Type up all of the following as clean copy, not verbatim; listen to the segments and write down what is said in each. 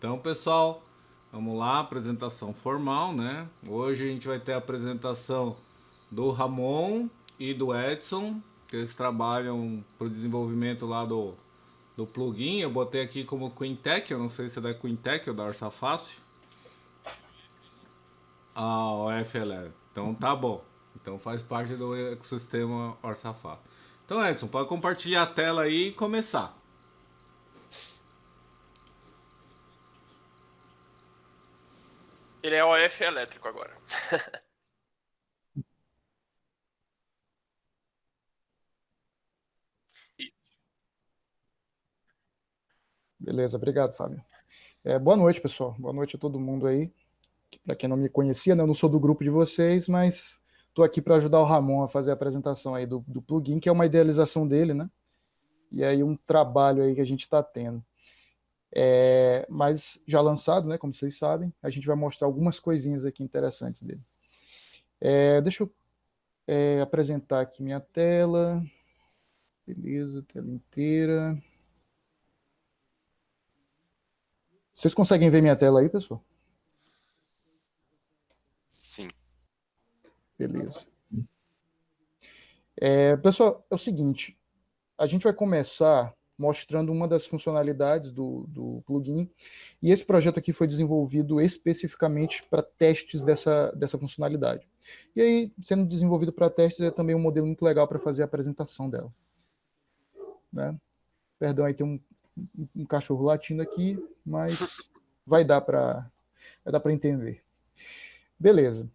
Então, pessoal, vamos lá, apresentação formal, né? Hoje a gente vai ter a apresentação do Ramon e do Edson, que eles trabalham para o desenvolvimento lá do plugin. Eu botei aqui como Quintech, eu não sei se é da Quintech ou da Orsafácil. Ah, o FLL. Então tá bom. Então faz parte do ecossistema Orsafácil. Então, Edson, pode compartilhar a tela aí e começar. Ele é OF elétrico agora. Beleza, obrigado, Fábio. Boa noite, pessoal. Boa noite a todo mundo aí. Para quem não me conhecia, né, eu não sou do grupo de vocês, mas estou aqui para ajudar o Ramon a fazer a apresentação aí do plugin, que é uma idealização dele, né? E aí um trabalho aí que a gente está tendo. Mas já lançado, né? Como vocês sabem, a gente vai mostrar algumas coisinhas aqui interessantes dele. Deixa eu apresentar aqui minha tela. Beleza, tela inteira. Vocês conseguem ver minha tela aí, pessoal? Sim. Beleza. Pessoal, é o seguinte, a gente vai começar mostrando uma das funcionalidades do plugin, e esse projeto aqui foi desenvolvido especificamente para testes dessa funcionalidade. E aí, sendo desenvolvido para testes, é também um modelo muito legal para fazer a apresentação dela. Né? Perdão, aí tem um cachorro latindo aqui, mas vai dar para entender. Beleza.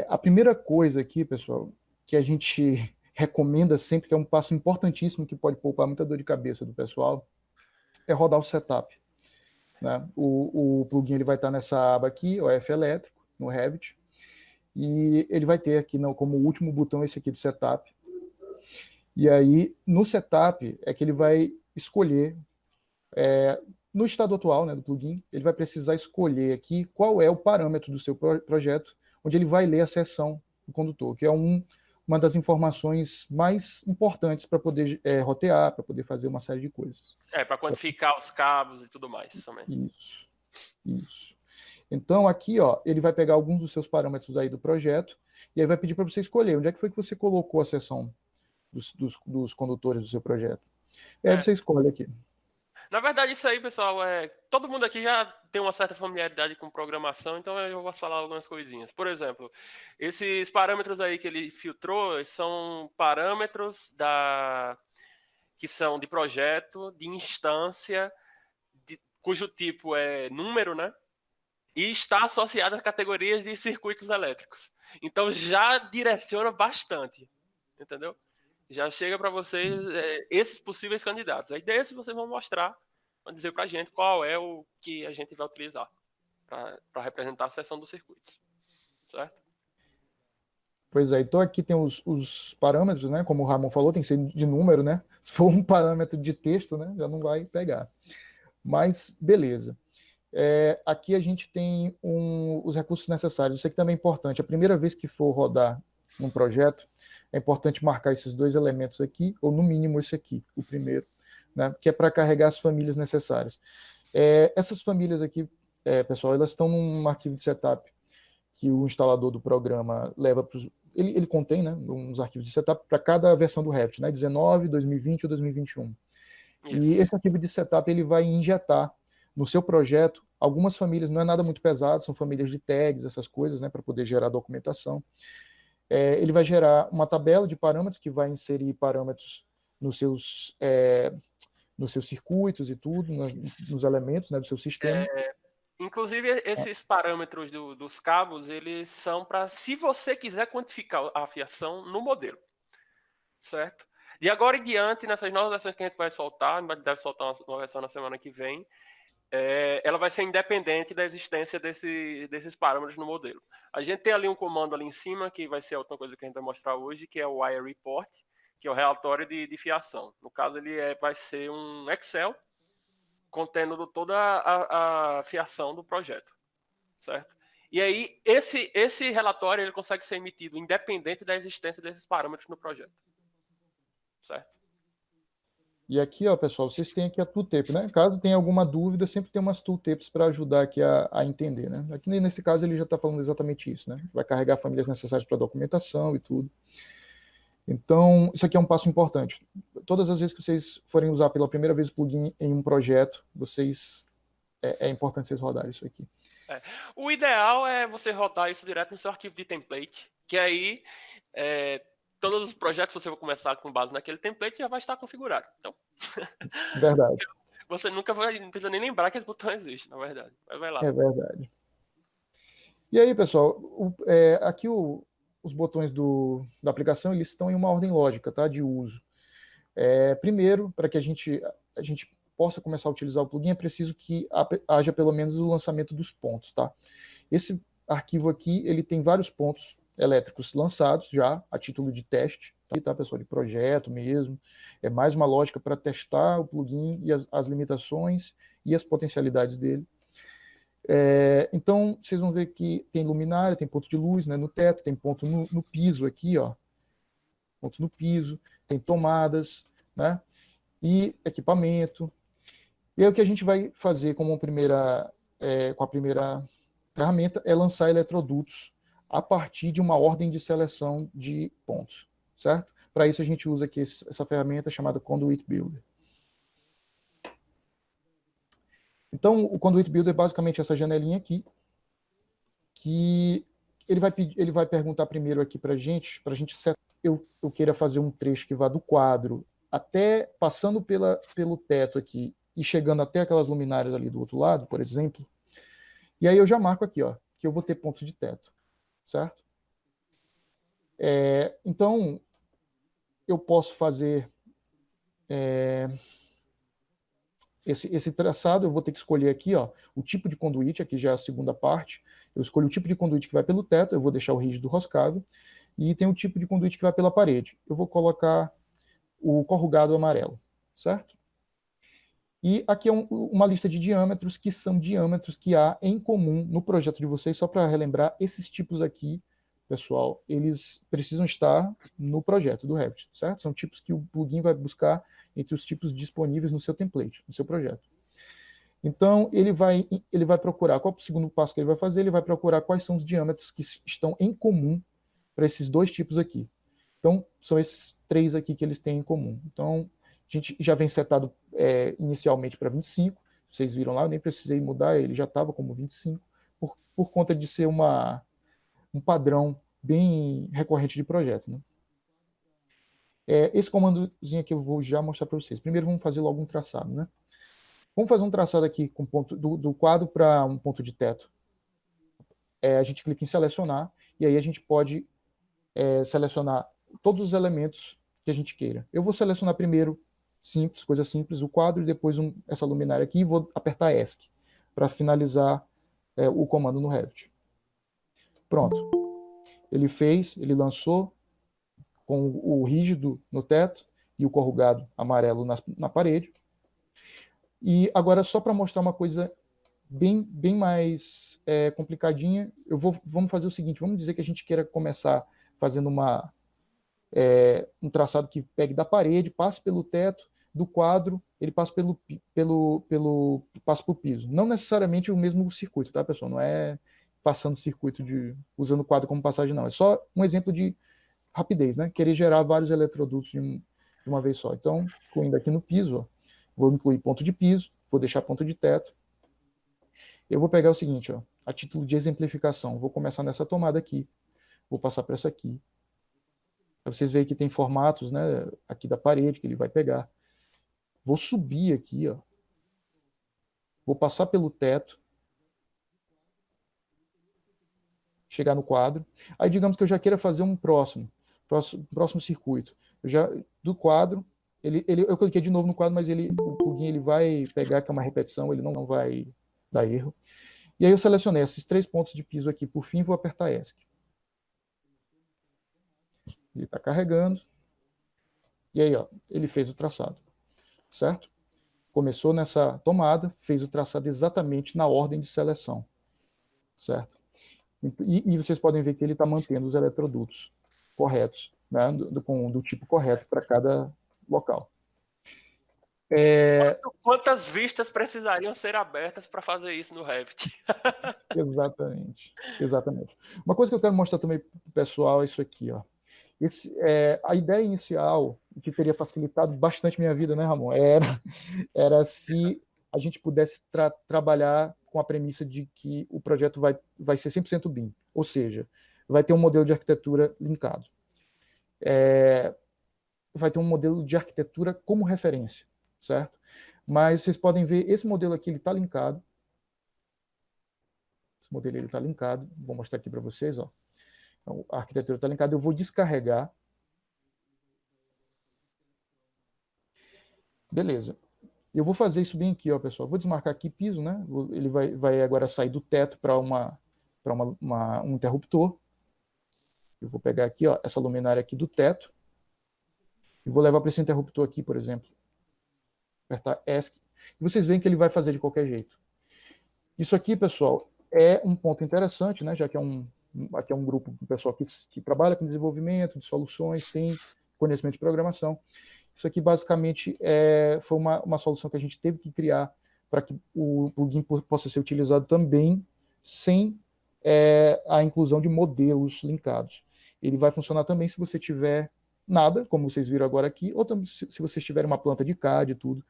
A primeira coisa aqui, pessoal, que a gente recomenda sempre, que é um passo importantíssimo que pode poupar muita dor de cabeça do pessoal, é rodar o setup. Né? O plugin ele vai estar nessa aba aqui, o F elétrico, no Revit, e ele vai ter aqui como último botão esse aqui do setup. E aí, no setup, é que ele vai escolher, no estado atual, né, do plugin, ele vai precisar escolher aqui qual é o parâmetro do seu projeto, onde ele vai ler a seção do condutor, que é uma das informações mais importantes para poder rotear, para poder fazer uma série de coisas. Para quantificar os cabos e tudo mais também. Isso. Então, aqui, ó, ele vai pegar alguns dos seus parâmetros aí do projeto e aí vai pedir para você escolher onde é que foi que você colocou a seção dos condutores do seu projeto. E aí você escolhe aqui. Na verdade, isso aí, pessoal, todo mundo aqui já tem uma certa familiaridade com programação, então eu vou falar algumas coisinhas. Por exemplo, esses parâmetros aí que ele filtrou são parâmetros que são de projeto, de instância, cujo tipo é número, né? E está associado às categorias de circuitos elétricos. Então já direciona bastante, entendeu? Já chega para vocês esses possíveis candidatos. Aí desses vocês vão mostrar, vão dizer para a gente qual é o que a gente vai utilizar para representar a seção dos circuitos, certo? Pois é, então aqui tem os parâmetros, né? Como o Ramon falou, tem que ser de número, né? Se for um parâmetro de texto, né? Já não vai pegar. Mas beleza. Aqui a gente tem os recursos necessários. Isso aqui também é importante. A primeira vez que for rodar um projeto, é importante marcar esses dois elementos aqui, ou no mínimo esse aqui, o primeiro, né? Que é para carregar as famílias necessárias. Essas famílias aqui, pessoal, elas estão num arquivo de setup que o instalador do programa leva para ele contém, né, uns arquivos de setup para cada versão do Revit, né, 19, 2020 ou 2021. E Isso. esse arquivo de setup ele vai injetar no seu projeto algumas famílias, não é nada muito pesado, são famílias de tags, essas coisas, né, para poder gerar documentação. Ele vai gerar uma tabela de parâmetros que vai inserir parâmetros nos seus circuitos e tudo, nos elementos, né, do seu sistema. Inclusive, esses parâmetros dos cabos, eles são para, se você quiser quantificar a fiação no modelo, certo? De agora em diante, nessas novas versões que a gente vai soltar, deve soltar uma versão na semana que vem, ela vai ser independente da existência desses parâmetros no modelo. A gente tem ali um comando ali em cima, que vai ser a última coisa que a gente vai mostrar hoje, que é o Wire Report, que é o relatório de fiação. No caso, ele vai ser um Excel contendo toda a fiação do projeto, certo? E aí, esse relatório ele consegue ser emitido independente da existência desses parâmetros no projeto, certo? E aqui, ó, pessoal, vocês têm aqui a tooltip, né? Caso tenha alguma dúvida, sempre tem umas tooltips para ajudar aqui a entender, né? Aqui nesse caso ele já está falando exatamente isso, né? Vai carregar famílias necessárias para documentação e tudo. Então, isso aqui é um passo importante. Todas as vezes que vocês forem usar pela primeira vez o plugin em um projeto, é importante vocês rodarem isso aqui. O ideal é você rodar isso direto no seu arquivo de template, que aí todos os projetos que você vai começar com base naquele template já vai estar configurado. Então, Verdade. você nunca não precisa nem lembrar que esse botão existe, na verdade. Mas vai lá. É verdade. E aí, pessoal, aqui os botões da aplicação, eles estão em uma ordem lógica, tá, de uso. Primeiro, para que a gente possa começar a utilizar o plugin, é preciso que haja pelo menos o lançamento dos pontos, tá? Esse arquivo aqui, ele tem vários pontos elétricos lançados já, a título de teste, tá, pessoal, de projeto mesmo. É mais uma lógica para testar o plugin e as limitações e as potencialidades dele. Então, vocês vão ver que tem luminária, tem ponto de luz, né, no teto, tem ponto no piso aqui, ó, ponto no piso, tem tomadas, né, e equipamento. E aí o que a gente vai fazer como com a primeira ferramenta é lançar eletrodutos a partir de uma ordem de seleção de pontos, certo? Para isso a gente usa aqui essa ferramenta chamada Conduit Builder. Então, o Conduit Builder é basicamente essa janelinha aqui, que ele vai perguntar primeiro aqui para a gente setar. Eu queira fazer um trecho que vá do quadro até passando pelo teto aqui e chegando até aquelas luminárias ali do outro lado, por exemplo. E aí eu já marco aqui, ó, que eu vou ter ponto de teto, certo? Então, eu posso fazer esse traçado, eu vou ter que escolher aqui, ó, o tipo de conduíte, aqui já é a segunda parte. Eu escolho o tipo de conduíte que vai pelo teto, eu vou deixar o rígido roscável, e tem o tipo de conduíte que vai pela parede. Eu vou colocar o corrugado amarelo, certo? E aqui é uma lista de diâmetros, que são diâmetros que há em comum no projeto de vocês. Só para relembrar, esses tipos aqui, pessoal, eles precisam estar no projeto do Revit, certo? São tipos que o plugin vai buscar entre os tipos disponíveis no seu template, no seu projeto. Então, ele vai procurar, qual é o segundo passo que ele vai fazer? Ele vai procurar quais são os diâmetros que estão em comum para esses dois tipos aqui. Então, são esses três aqui que eles têm em comum. Então, a gente já vem setado inicialmente para 25, vocês viram lá, eu nem precisei mudar, ele já estava como 25, por conta de ser um padrão bem recorrente de projeto, né? Esse comandozinho aqui eu vou já mostrar para vocês. Primeiro vamos fazer logo um traçado, né? Vamos fazer um traçado aqui com ponto do quadro para um ponto de teto. A gente clica em selecionar, e aí a gente pode selecionar todos os elementos que a gente queira. Eu vou selecionar primeiro, coisa simples, o quadro, e depois essa luminária aqui, e vou apertar ESC para finalizar o comando no Revit. Pronto. Ele lançou com o rígido no teto e o corrugado amarelo na parede. E agora, só para mostrar uma coisa bem mais complicadinha, vamos fazer o seguinte, vamos dizer que a gente queira começar fazendo um traçado que pegue da parede, passe pelo teto, do quadro, ele passa passa para o piso. Não necessariamente o mesmo circuito, tá, pessoal? Não é passando circuito usando o quadro como passagem, não. É só um exemplo de rapidez, né? Querer gerar vários eletrodutos de uma vez só. Então, incluindo aqui no piso, ó, vou incluir ponto de piso, vou deixar ponto de teto. Eu vou pegar o seguinte, ó, a título de exemplificação, vou começar nessa tomada aqui, vou passar para essa aqui. Para vocês verem que tem formatos, né, aqui da parede que ele vai pegar. Vou subir aqui, ó. Vou passar pelo teto. Chegar no quadro. Aí digamos que eu já queira fazer um próximo circuito. Do quadro, eu cliquei de novo no quadro, mas o plugin ele vai pegar, que é uma repetição, ele não vai dar erro. E aí eu selecionei esses 3 pontos de piso aqui. Por fim, vou apertar ESC. Ele está carregando. E aí, ó, ele fez o traçado. Certo? Começou nessa tomada, fez o traçado exatamente na ordem de seleção. Certo? E vocês podem ver que ele está mantendo os eletrodutos corretos, né, do tipo correto para cada local. Quantas vistas precisariam ser abertas para fazer isso no Revit? Exatamente, exatamente. Uma coisa que eu quero mostrar também para o pessoal é isso aqui, ó. A ideia inicial, que teria facilitado bastante minha vida, né, Ramon? Era se a gente pudesse trabalhar com a premissa de que o projeto vai ser 100% BIM, ou seja, vai ter um modelo de arquitetura linkado. Vai ter um modelo de arquitetura como referência, certo? Mas vocês podem ver, esse modelo aqui, ele está linkado. Esse modelo ele está linkado, vou mostrar aqui para vocês, ó. Então, a arquitetura está linkada, eu vou descarregar. Beleza. Eu vou fazer isso bem aqui, ó, pessoal. Vou desmarcar aqui piso, né? Ele vai agora sair do teto para um interruptor. Eu vou pegar aqui, ó, essa luminária aqui do teto e vou levar para esse interruptor aqui, por exemplo. Apertar ESC. E vocês veem que ele vai fazer de qualquer jeito. Isso aqui, pessoal, é um ponto interessante, né? Já que aqui é um grupo de pessoal que trabalha com desenvolvimento de soluções, tem conhecimento de programação. Isso aqui, basicamente, foi uma solução que a gente teve que criar para que o plugin possa ser utilizado também sem a inclusão de modelos linkados. Ele vai funcionar também se você tiver nada, como vocês viram agora aqui, ou também se vocês tiverem uma planta de CAD e tudo.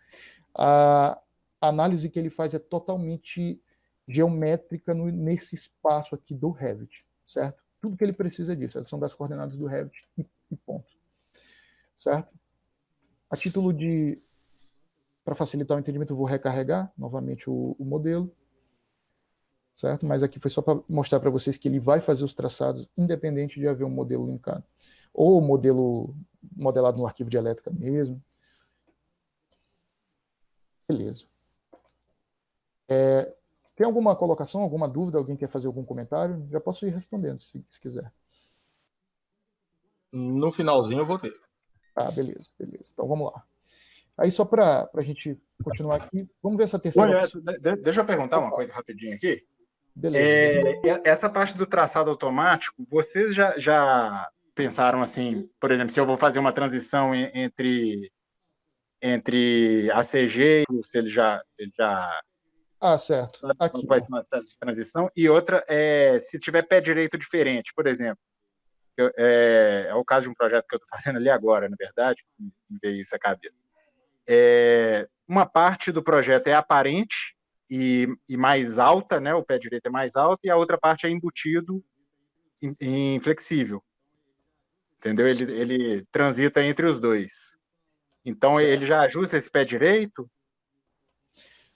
A análise que ele faz é totalmente geométrica nesse espaço aqui do Revit, certo? Tudo que ele precisa disso, são das coordenadas do Revit e ponto. Certo? A título para facilitar o entendimento, eu vou recarregar novamente o modelo, certo? Mas aqui foi só para mostrar para vocês que ele vai fazer os traçados independente de haver um modelo linkado. Ou modelo modelado no arquivo de elétrica mesmo. Beleza. Tem alguma colocação, alguma dúvida? Alguém quer fazer algum comentário? Já posso ir respondendo, se quiser. No finalzinho eu vou ter. Ah, beleza. Então vamos lá. Aí só para a gente continuar aqui, vamos ver essa terceira. Deixa eu perguntar uma coisa rapidinho aqui. Beleza. Essa parte do traçado automático, vocês já pensaram assim, por exemplo, se eu vou fazer uma transição entre ACG, se ele já certo. Aqui. Vai ser uma transição. E outra se tiver pé direito diferente, por exemplo. É o caso de um projeto que eu estou fazendo ali agora, na verdade, me veio isso à cabeça. Uma parte do projeto é aparente e mais alta, né? O pé direito é mais alto, e a outra parte é embutido em flexível. Entendeu? Ele transita entre os dois. Então, certo. Ele já ajusta esse pé direito?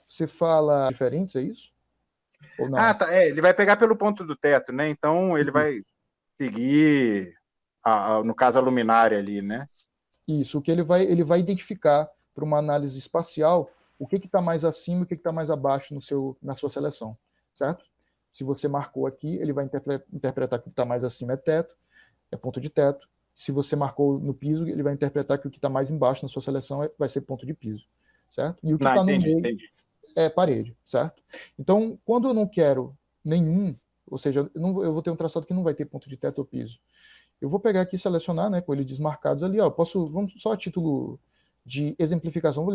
Você fala diferentes, é isso? Ou não? Tá. Ele vai pegar pelo ponto do teto, né? Então, ele vai seguir, no caso, a luminária ali, né? Isso, o que ele vai identificar para uma análise espacial o que está mais acima e o que está mais abaixo na sua seleção, certo? Se você marcou aqui, ele vai interpretar que o que está mais acima é teto, é ponto de teto. Se você marcou no piso, ele vai interpretar que o que está mais embaixo na sua seleção vai ser ponto de piso, certo? E o que está no meio é parede, certo? Então, quando eu não quero nenhum, ou seja, eu vou ter um traçado que não vai ter ponto de teto ou piso, eu vou pegar aqui e selecionar, né, com eles desmarcados ali, ó, vamos só a título de exemplificação, vou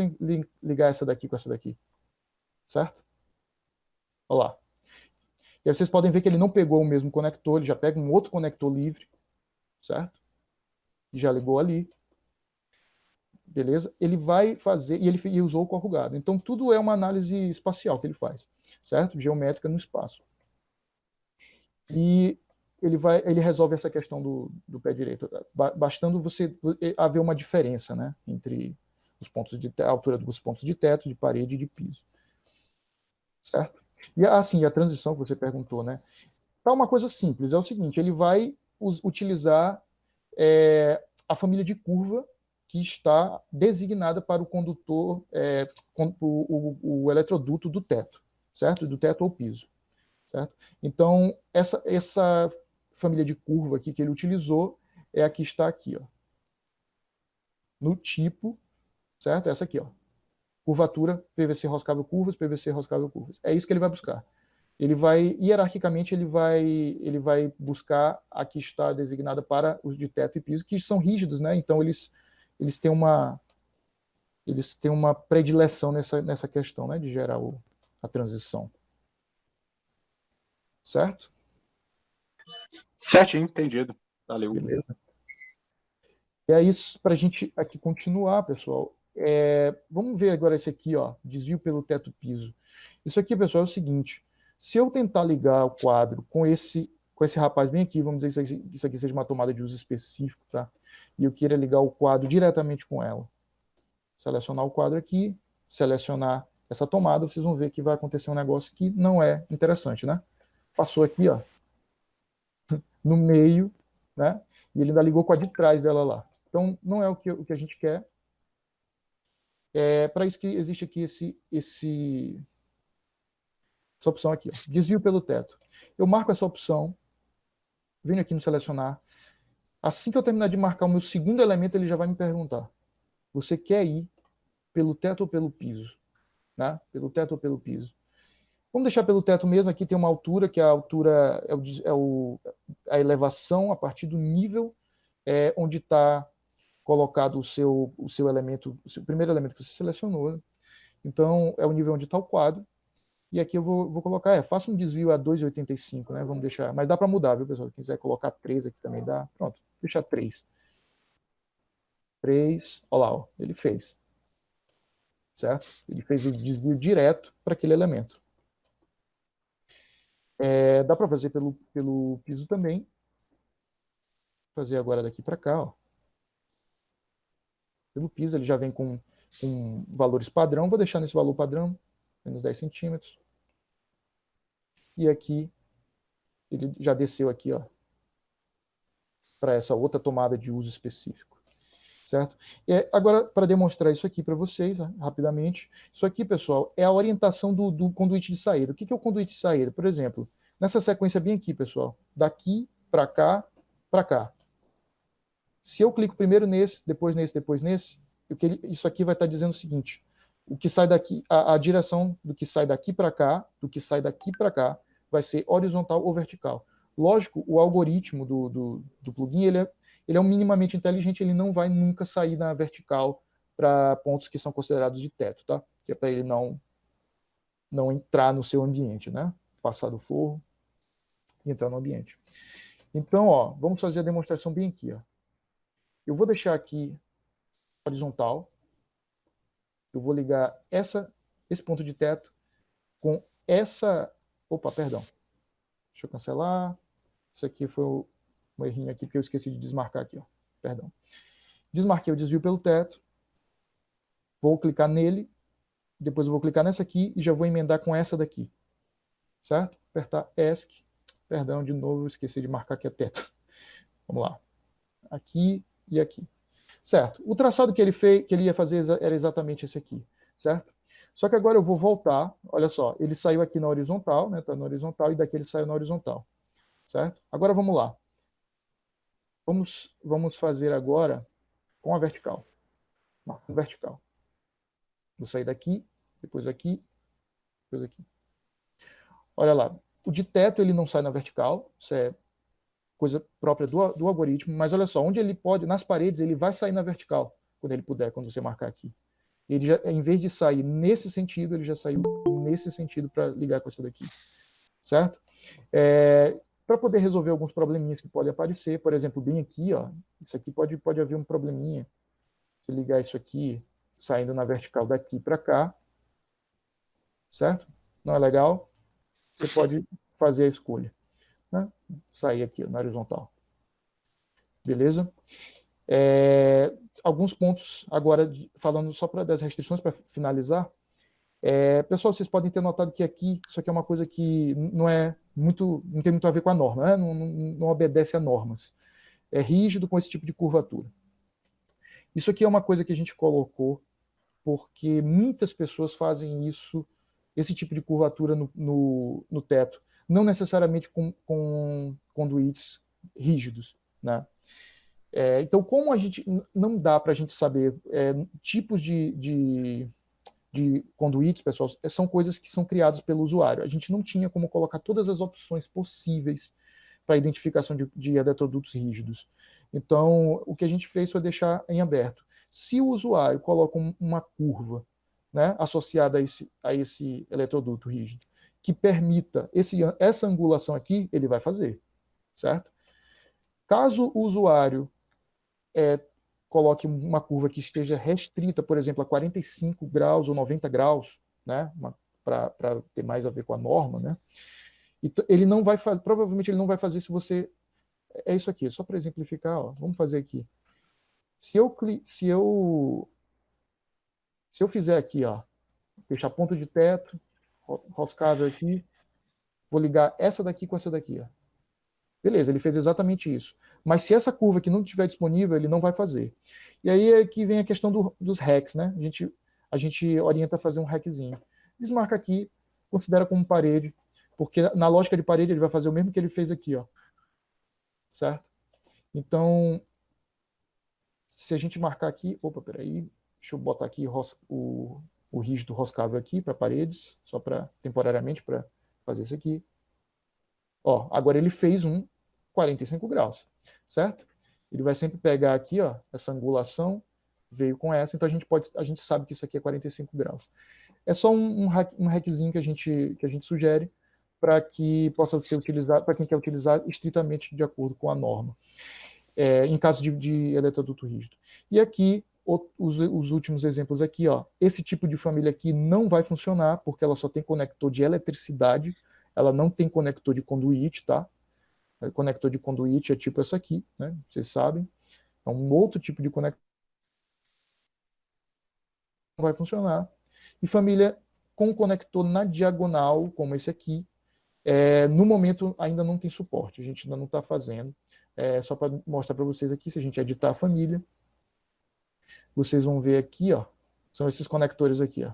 ligar essa daqui com essa daqui, certo? Olha lá. E aí vocês podem ver que ele não pegou o mesmo conector, ele já pega um outro conector livre, certo? E já ligou ali. Beleza? Ele vai fazer, e ele usou o corrugado. Então, tudo é uma análise espacial que ele faz, certo? Geométrica no espaço. E ele resolve essa questão do pé direito, bastando você haver uma diferença, né, entre a altura dos pontos de teto, de parede e de piso. Certo? E assim, a transição que você perguntou, né? Tá uma coisa simples, é o seguinte, ele vai utilizar a família de curva que está designada para o condutor, o eletroduto do teto, certo? Do teto ao piso, certo? Então, essa família de curva aqui que ele utilizou é a que está aqui, ó. No tipo, certo? Essa aqui, ó. Curvatura, PVC roscável curvas, PVC roscável curvas. É isso que ele vai buscar. Ele vai, hierarquicamente, ele vai buscar a que está designada para os de teto e piso, que são rígidos, né? Então, eles têm eles têm uma predileção nessa questão, né, de gerar a transição. Certo? Certinho, entendido. Valeu. Beleza. E é isso para a gente aqui continuar, pessoal. Vamos ver agora esse aqui, ó, desvio pelo teto piso. Isso aqui, pessoal, é o seguinte. Se eu tentar ligar o quadro com esse rapaz bem aqui, vamos dizer que isso aqui seja uma tomada de uso específico, tá? E eu queira ligar o quadro diretamente com ela. Selecionar o quadro aqui, selecionar essa tomada, vocês vão ver que vai acontecer um negócio que não é interessante, né? Passou aqui, ó, no meio, né? E ele ainda ligou com a de trás dela lá. Então, não é o que a gente quer. É para isso que existe aqui essa opção aqui, ó, desvio pelo teto. Eu marco essa opção, venho aqui no selecionar. Assim que eu terminar de marcar o meu segundo elemento, ele já vai me perguntar: você quer ir pelo teto ou pelo piso? Né? Pelo teto ou pelo piso? Vamos deixar pelo teto mesmo. Aqui tem uma altura, que a altura a elevação a partir do nível onde está colocado o seu elemento, o primeiro elemento que você selecionou. Né? Então, é o nível onde está o quadro. E aqui eu vou colocar, faça um desvio a 2,85, né? Vamos deixar, mas dá para mudar, viu, pessoal? Se quiser colocar 3 aqui também dá. Pronto, deixa 3. 3, olha lá, ó, ele fez. Certo? Ele fez o desvio direto para aquele elemento. Dá para fazer pelo piso também. Vou fazer agora daqui para cá, ó. Pelo piso, ele já vem com valores padrão. Vou deixar nesse valor padrão, menos 10 centímetros. E aqui, ele já desceu aqui, ó, para essa outra tomada de uso específico. Certo? Agora, para demonstrar isso aqui para vocês, né, rapidamente, isso aqui, pessoal, é a orientação do conduíte de saída. O que é o conduíte de saída? Por exemplo, nessa sequência bem aqui, pessoal, daqui para cá, para cá. Se eu clico primeiro nesse, depois nesse, depois nesse, isso aqui vai estar dizendo o seguinte: o que sai daqui, a direção do que sai daqui para cá, do que sai daqui para cá, vai ser horizontal ou vertical. Lógico, o algoritmo do plugin, ele é um minimamente inteligente, ele não vai nunca sair na vertical para pontos que são considerados de teto, tá? Que é para ele não entrar no seu ambiente, né? Passar do forro e entrar no ambiente. Então, ó, vamos fazer a demonstração bem aqui, ó. Eu vou deixar aqui horizontal. Eu vou ligar esse ponto de teto com essa... Opa, perdão. Deixa eu cancelar. Isso aqui foi um errinho aqui, porque eu esqueci de desmarcar aqui, ó. Perdão. Desmarquei o desvio pelo teto. Vou clicar nele. Depois eu vou clicar nessa aqui e já vou emendar com essa daqui. Certo? Apertar ESC. Perdão, de novo, eu esqueci de marcar aqui a teto. Vamos lá. Aqui e aqui. Certo. O traçado que ele ia fazer era exatamente esse aqui. Certo? Só que agora eu vou voltar. Olha só, ele saiu aqui na horizontal, né? Tá na horizontal, e daqui ele saiu na horizontal. Certo? Agora vamos lá. Vamos fazer agora com a vertical. Com vertical. Vou sair daqui, depois aqui, depois aqui. Olha lá. O de teto ele não sai na vertical. Isso é coisa própria do algoritmo, mas olha só, onde ele pode, nas paredes, ele vai sair na vertical, quando ele puder, quando você marcar aqui. Ele já, em vez de sair nesse sentido, ele já saiu nesse sentido para ligar com essa daqui. Certo? Para poder resolver alguns probleminhas que podem aparecer, por exemplo, bem aqui, ó, isso aqui pode haver um probleminha. Se ligar isso aqui, saindo na vertical daqui para cá, certo? Não é legal? Você pode fazer a escolha. Né? Sair aqui na horizontal. Beleza? Alguns pontos, agora, falando só das restrições, para finalizar. Pessoal, vocês podem ter notado que aqui, isso aqui é uma coisa que não tem muito a ver com a norma, né? Não obedece a normas. É rígido com esse tipo de curvatura. Isso aqui é uma coisa que a gente colocou porque muitas pessoas fazem esse tipo de curvatura no teto, não necessariamente com conduítes rígidos, né? Então, como a gente não dá para a gente saber tipos de conduítes, pessoal, são coisas que são criadas pelo usuário. A gente não tinha como colocar todas as opções possíveis para identificação de eletrodutos rígidos. Então, o que a gente fez foi deixar em aberto. Se o usuário coloca uma curva, né, associada a esse eletroduto rígido, que permita essa angulação aqui, ele vai fazer, certo? Caso o usuário coloque uma curva que esteja restrita, por exemplo, a 45 graus ou 90 graus, né, para ter mais a ver com a norma, né, ele não vai fazer, provavelmente ele não vai fazer se você... É isso aqui, só para exemplificar, ó, vamos fazer aqui. Se eu fizer aqui, ó, fechar ponto de teto, roscável aqui, vou ligar essa daqui com essa daqui, ó. Beleza, ele fez exatamente isso. Mas se essa curva aqui não estiver disponível, ele não vai fazer. E aí é que vem a questão dos hacks, né? A gente orienta a fazer um hackzinho. Desmarca aqui, considera como parede, porque na lógica de parede ele vai fazer o mesmo que ele fez aqui, ó. Certo? Então, se a gente marcar aqui... Opa, peraí. Deixa eu botar aqui o rígido roscável aqui para paredes, só para temporariamente para fazer isso aqui. Ó, agora ele fez um 45 graus, certo? Ele vai sempre pegar aqui, ó, essa angulação, veio com essa, então a gente sabe que isso aqui é 45 graus. É só um hackzinho que a gente sugere para que possa ser utilizado, para quem quer utilizar estritamente de acordo com a norma, em caso de eletroduto rígido. E aqui, os últimos exemplos aqui, ó, esse tipo de família aqui não vai funcionar, porque ela só tem conector de eletricidade, ela não tem conector de conduíte, tá? O conector de conduíte é tipo essa aqui, né? Vocês sabem. É um outro tipo de conector que não vai funcionar. E família com conector na diagonal, como esse aqui, no momento ainda não tem suporte, a gente ainda não está fazendo. Só para mostrar para vocês aqui, se a gente editar a família, vocês vão ver aqui, ó, são esses conectores aqui, ó.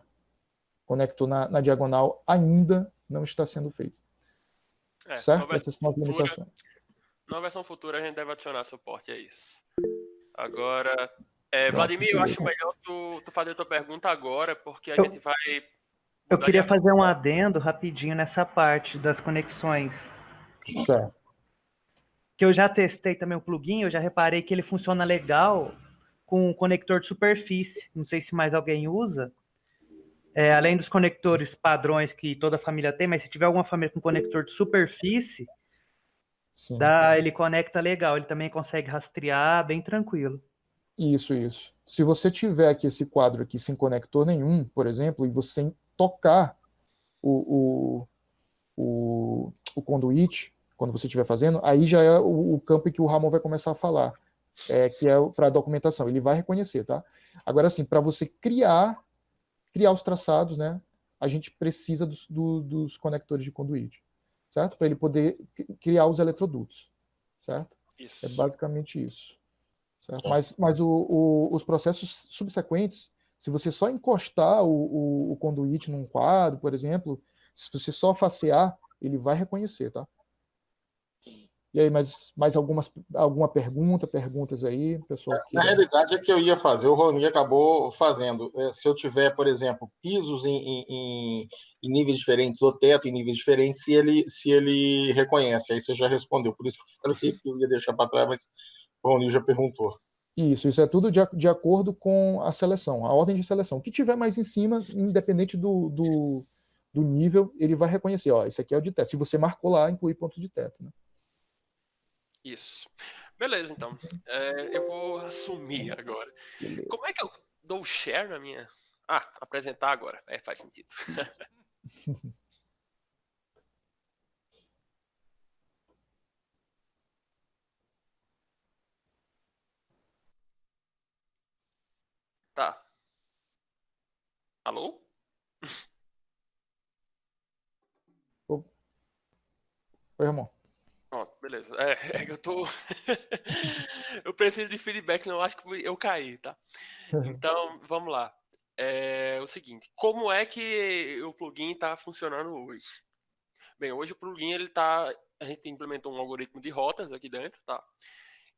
Conector na diagonal ainda não está sendo feito. Certo? Essas são as limitações. Na versão futura a gente deve adicionar suporte a isso. Agora, Vladimir, eu acho melhor tu fazer a tua pergunta agora, porque a gente vai... Eu queria fazer um adendo rapidinho nessa parte das conexões. Certo. Que eu já testei também o plugin, eu já reparei que ele funciona legal com um conector de superfície. Não sei se mais alguém usa. Além dos conectores padrões que toda família tem, mas se tiver alguma família com conector de superfície, ele conecta legal, ele também consegue rastrear bem tranquilo. Isso. Se você tiver aqui esse quadro aqui sem conector nenhum, por exemplo, e você tocar o conduíte, quando você estiver fazendo, aí já é o campo que o Ramon vai começar a falar, que é para documentação. Ele vai reconhecer, tá? Agora, assim, para você criar os traçados, né, a gente precisa dos conectores de conduíte, certo? Para ele poder criar os eletrodutos, certo? Isso. É basicamente isso. Certo? Mas os processos subsequentes, se você só encostar o conduíte num quadro, por exemplo, se você só facear, ele vai reconhecer, tá? E aí, mais alguma perguntas aí, pessoal? Na realidade, é que eu ia fazer, o Rony acabou fazendo. Se eu tiver, por exemplo, pisos em níveis diferentes, ou teto em níveis diferentes, se ele reconhece. Aí você já respondeu, por isso que eu falei que eu ia deixar para trás, mas o Rony já perguntou. Isso é tudo de acordo com a seleção, a ordem de seleção. O que tiver mais em cima, independente do nível, ele vai reconhecer, ó, esse aqui é o de teto. Se você marcou lá, inclui ponto de teto, né? Isso. Beleza, então. Eu vou assumir agora. Beleza. Como é que eu dou share na minha... apresentar agora. Faz sentido. Tá. Alô? Oi, Ramon. Pronto, beleza. Que eu tô... eu preciso de feedback, não acho que eu caí, tá? Então, vamos lá. O seguinte, como é que o plugin está funcionando hoje? Bem, hoje o plugin, a gente implementou um algoritmo de rotas aqui dentro, tá?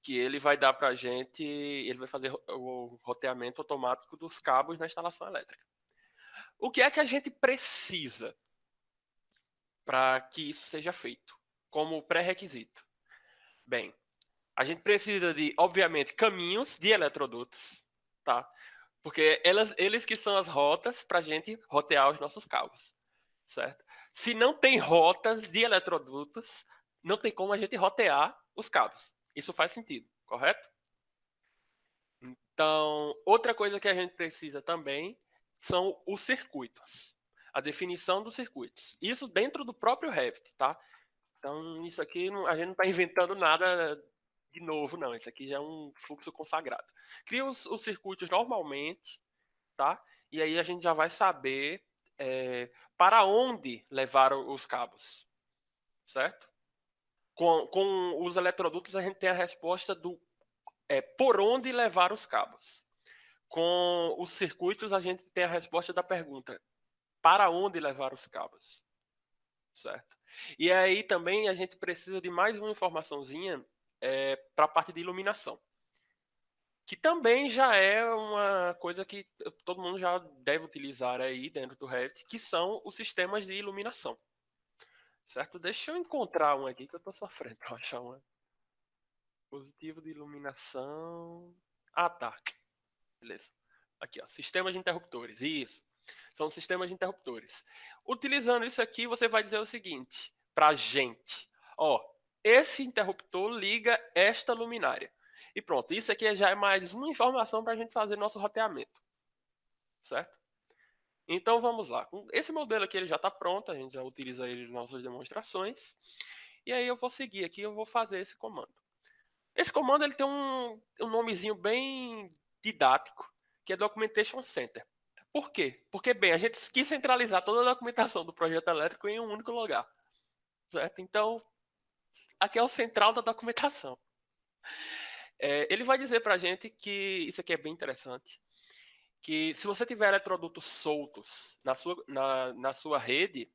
Que ele vai dar pra gente, ele vai fazer o roteamento automático dos cabos na instalação elétrica. O que é que a gente precisa para que isso seja feito, como pré-requisito? Bem, a gente precisa de, obviamente, caminhos de eletrodutos, tá? Porque eles que são as rotas para a gente rotear os nossos cabos, certo? Se não tem rotas de eletrodutos, não tem como a gente rotear os cabos. Isso faz sentido, correto? Então, outra coisa que a gente precisa também são os circuitos. A definição dos circuitos. Isso dentro do próprio Revit, tá? Então, isso aqui a gente não está inventando nada de novo, não. Isso aqui já é um fluxo consagrado. Cria os circuitos normalmente, tá? E aí a gente já vai saber para onde levar os cabos, certo? Com os eletrodutos a gente tem a resposta do por onde levar os cabos. Com os circuitos a gente tem a resposta da pergunta para onde levar os cabos, certo? E aí também a gente precisa de mais uma informaçãozinha para a parte de iluminação, que também já é uma coisa que todo mundo já deve utilizar aí dentro do Revit, que são os sistemas de iluminação, certo? Deixa eu encontrar um aqui que eu estou sofrendo para achar um positivo de iluminação. Ah, tá. Beleza. Aqui, ó, sistemas de interruptores. Isso. São sistemas de interruptores. Utilizando isso aqui, você vai dizer o seguinte para a gente. Ó, esse interruptor liga esta luminária. E pronto, isso aqui já é mais uma informação para a gente fazer nosso roteamento. Certo? Então vamos lá. Esse modelo aqui ele já está pronto, a gente já utiliza ele nas nossas demonstrações. E aí eu vou seguir aqui, eu vou fazer esse comando. Esse comando ele tem um nomezinho bem didático, que é Documentation Center. Por quê? Porque, bem, a gente quis centralizar toda a documentação do projeto elétrico em um único lugar. Certo? Então, aqui é o central da documentação. Ele vai dizer para a gente que, isso aqui é bem interessante, que se você tiver eletrodutos soltos na sua rede,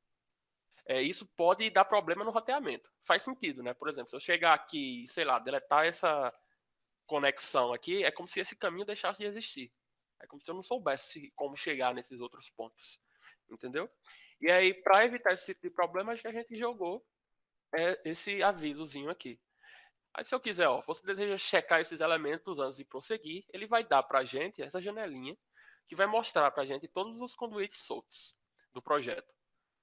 isso pode dar problema no roteamento. Faz sentido, né? Por exemplo, se eu chegar aqui e, sei lá, deletar essa conexão aqui, é como se esse caminho deixasse de existir. É como se eu não soubesse como chegar nesses outros pontos. Entendeu? E aí, para evitar esse tipo de problema, acho que a gente jogou esse avisozinho aqui. Aí, se eu quiser, ó, você deseja checar esses elementos antes de prosseguir, ele vai dar para a gente essa janelinha que vai mostrar para a gente todos os conduítes soltos do projeto.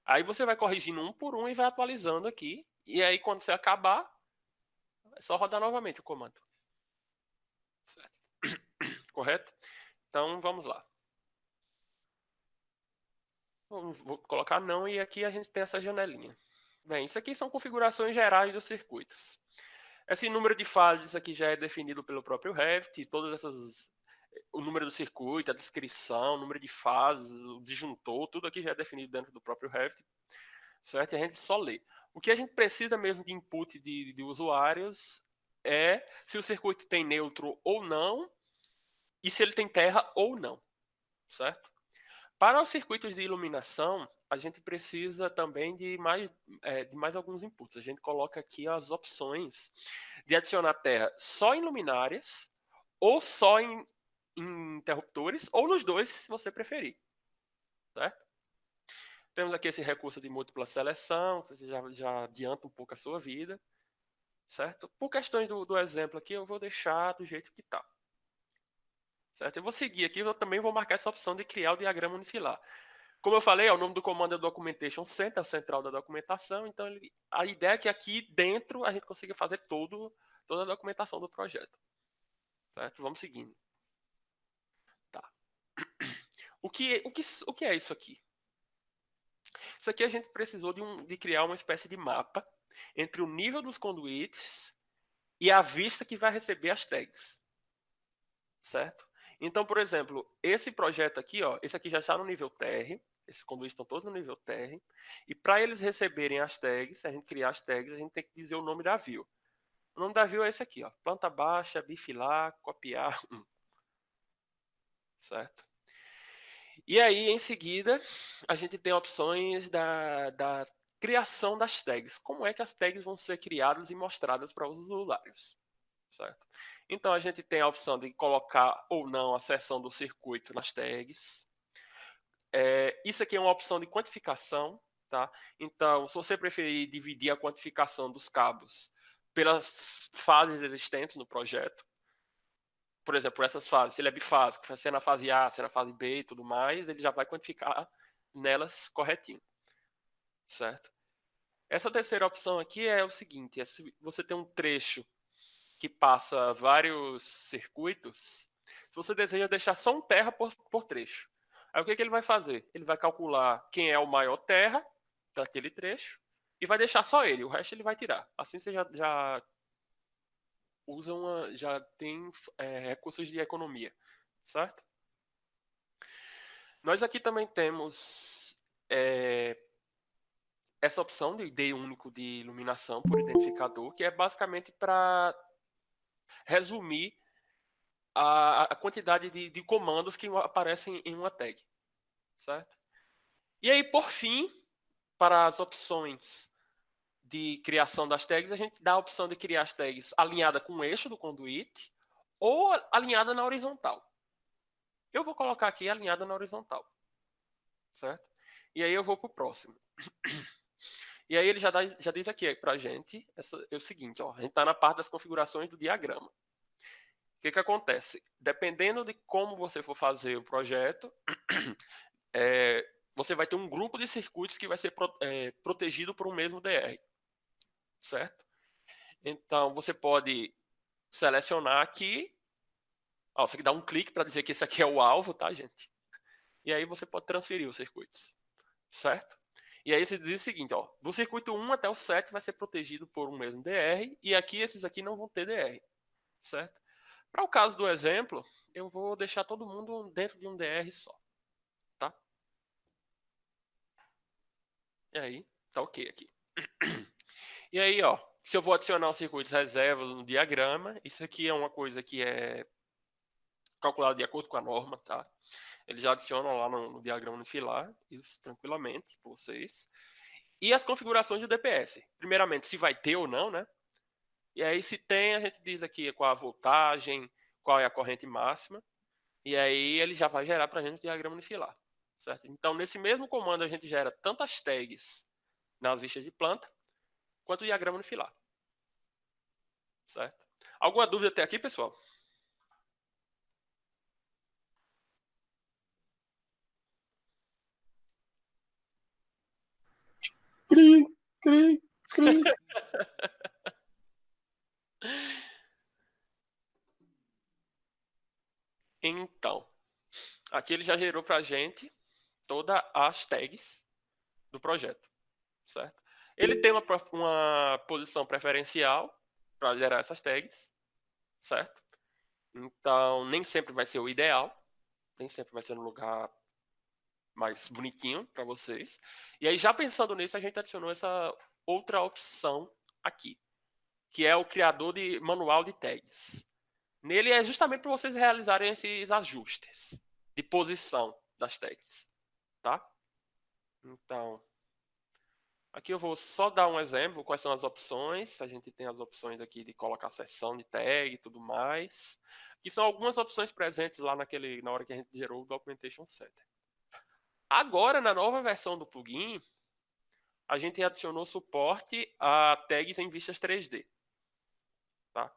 Aí você vai corrigindo um por um e vai atualizando aqui. E aí, quando você acabar, é só rodar novamente o comando. Certo? Correto? Então, vamos lá. Vou colocar não e aqui a gente tem essa janelinha. Bem, isso aqui são configurações gerais dos circuitos. Esse número de fases aqui já é definido pelo próprio Revit, todas essas, o número do circuito, a descrição, o número de fases, o disjuntor, tudo aqui já é definido dentro do próprio Revit, certo? E a gente só lê. O que a gente precisa mesmo de input de usuários é se o circuito tem neutro ou não e se ele tem terra ou não, certo? Para os circuitos de iluminação, a gente precisa também de mais alguns inputs. A gente coloca aqui as opções de adicionar terra só em luminárias, ou só em interruptores, ou nos dois, se você preferir. Certo? Temos aqui esse recurso de múltipla seleção, que você já adianta um pouco a sua vida. Certo? Por questões do exemplo aqui, eu vou deixar do jeito que está. Certo? Eu vou seguir aqui, eu também vou marcar essa opção de criar o diagrama unifilar. Como eu falei, o nome do comando é Documentation Center, a central da documentação. Então, a ideia é que aqui dentro a gente consiga fazer toda a documentação do projeto. Certo? Vamos seguindo. Tá. O que é isso aqui? Isso aqui a gente precisou de criar uma espécie de mapa entre o nível dos conduítes e a vista que vai receber as tags. Certo? Então, por exemplo, esse projeto aqui, ó, esse aqui já está no nível TR, esses conduítes estão todos no nível TR, e para eles receberem as tags, se a gente criar as tags, a gente tem que dizer o nome da view. O nome da view é esse aqui, ó, planta baixa, bifilar, copiar, certo? E aí, em seguida, a gente tem opções da criação das tags. Como é que as tags vão ser criadas e mostradas para os usuários, certo? Então, a gente tem a opção de colocar ou não a seção do circuito nas tags. Isso aqui é uma opção de quantificação, tá? Então, se você preferir dividir a quantificação dos cabos pelas fases existentes no projeto, por exemplo, por essas fases, se ele é bifásico, se é na fase A, se é na fase B e tudo mais, ele já vai quantificar nelas corretinho, certo? Essa terceira opção aqui é o seguinte, é se você tem um trecho que passa vários circuitos, se você deseja deixar só um terra por trecho. Aí o que ele vai fazer? Ele vai calcular quem é o maior terra daquele trecho e vai deixar só ele, o resto ele vai tirar. Assim você já usa já tem recursos de economia, certo? Nós aqui também temos essa opção de ID único de iluminação por identificador, que é basicamente para resumir a quantidade de comandos que aparecem em uma tag, certo? E aí, por fim, para as opções de criação das tags, a gente dá a opção de criar as tags alinhada com o eixo do conduit ou alinhada na horizontal. Eu vou colocar aqui alinhada na horizontal, certo? E aí eu vou para o próximo. E aí ele já diz aqui para a gente o seguinte, ó, a gente está na parte das configurações do diagrama. O que acontece? Dependendo de como você for fazer o projeto, você vai ter um grupo de circuitos que vai ser protegido por um mesmo DR, certo? Então, você pode selecionar aqui, você dá um clique para dizer que esse aqui é o alvo, tá, gente? E aí você pode transferir os circuitos, certo? E aí você diz o seguinte, ó, do circuito 1 até o 7 vai ser protegido por um mesmo DR, e aqui esses aqui não vão ter DR, certo? Para o caso do exemplo, eu vou deixar todo mundo dentro de um DR só, tá? E aí, tá ok aqui. E aí, ó, se eu vou adicionar os circuitos reservas no diagrama, isso aqui é uma coisa que é calculada de acordo com a norma, tá? Eles já adicionam lá no diagrama no filar, isso tranquilamente, para vocês. E as configurações do DPS. Primeiramente, se vai ter ou não, né? E aí, se tem, a gente diz aqui qual a voltagem, qual é a corrente máxima. E aí, ele já vai gerar para a gente o diagrama unifilar, certo? Então, nesse mesmo comando, a gente gera tanto as tags nas vistas de planta, quanto o diagrama unifilar, certo? Alguma dúvida até aqui, pessoal? Cri, cri, cri. Então, aqui ele já gerou para a gente todas as tags do projeto, certo? Ele tem uma posição preferencial para gerar essas tags, certo? Então, nem sempre vai ser o ideal, nem sempre vai ser no lugar mais bonitinho para vocês. E aí, já pensando nisso, a gente adicionou essa outra opção aqui, que é o criador de manual de tags. Nele é justamente para vocês realizarem esses ajustes de posição das tags, tá? Então, aqui eu vou só dar um exemplo, quais são as opções. A gente tem as opções aqui de colocar seção de tag e tudo mais. Que são algumas opções presentes lá na hora que a gente gerou o Documentation Center. Agora, na nova versão do plugin, a gente adicionou suporte a tags em vistas 3D. Tá?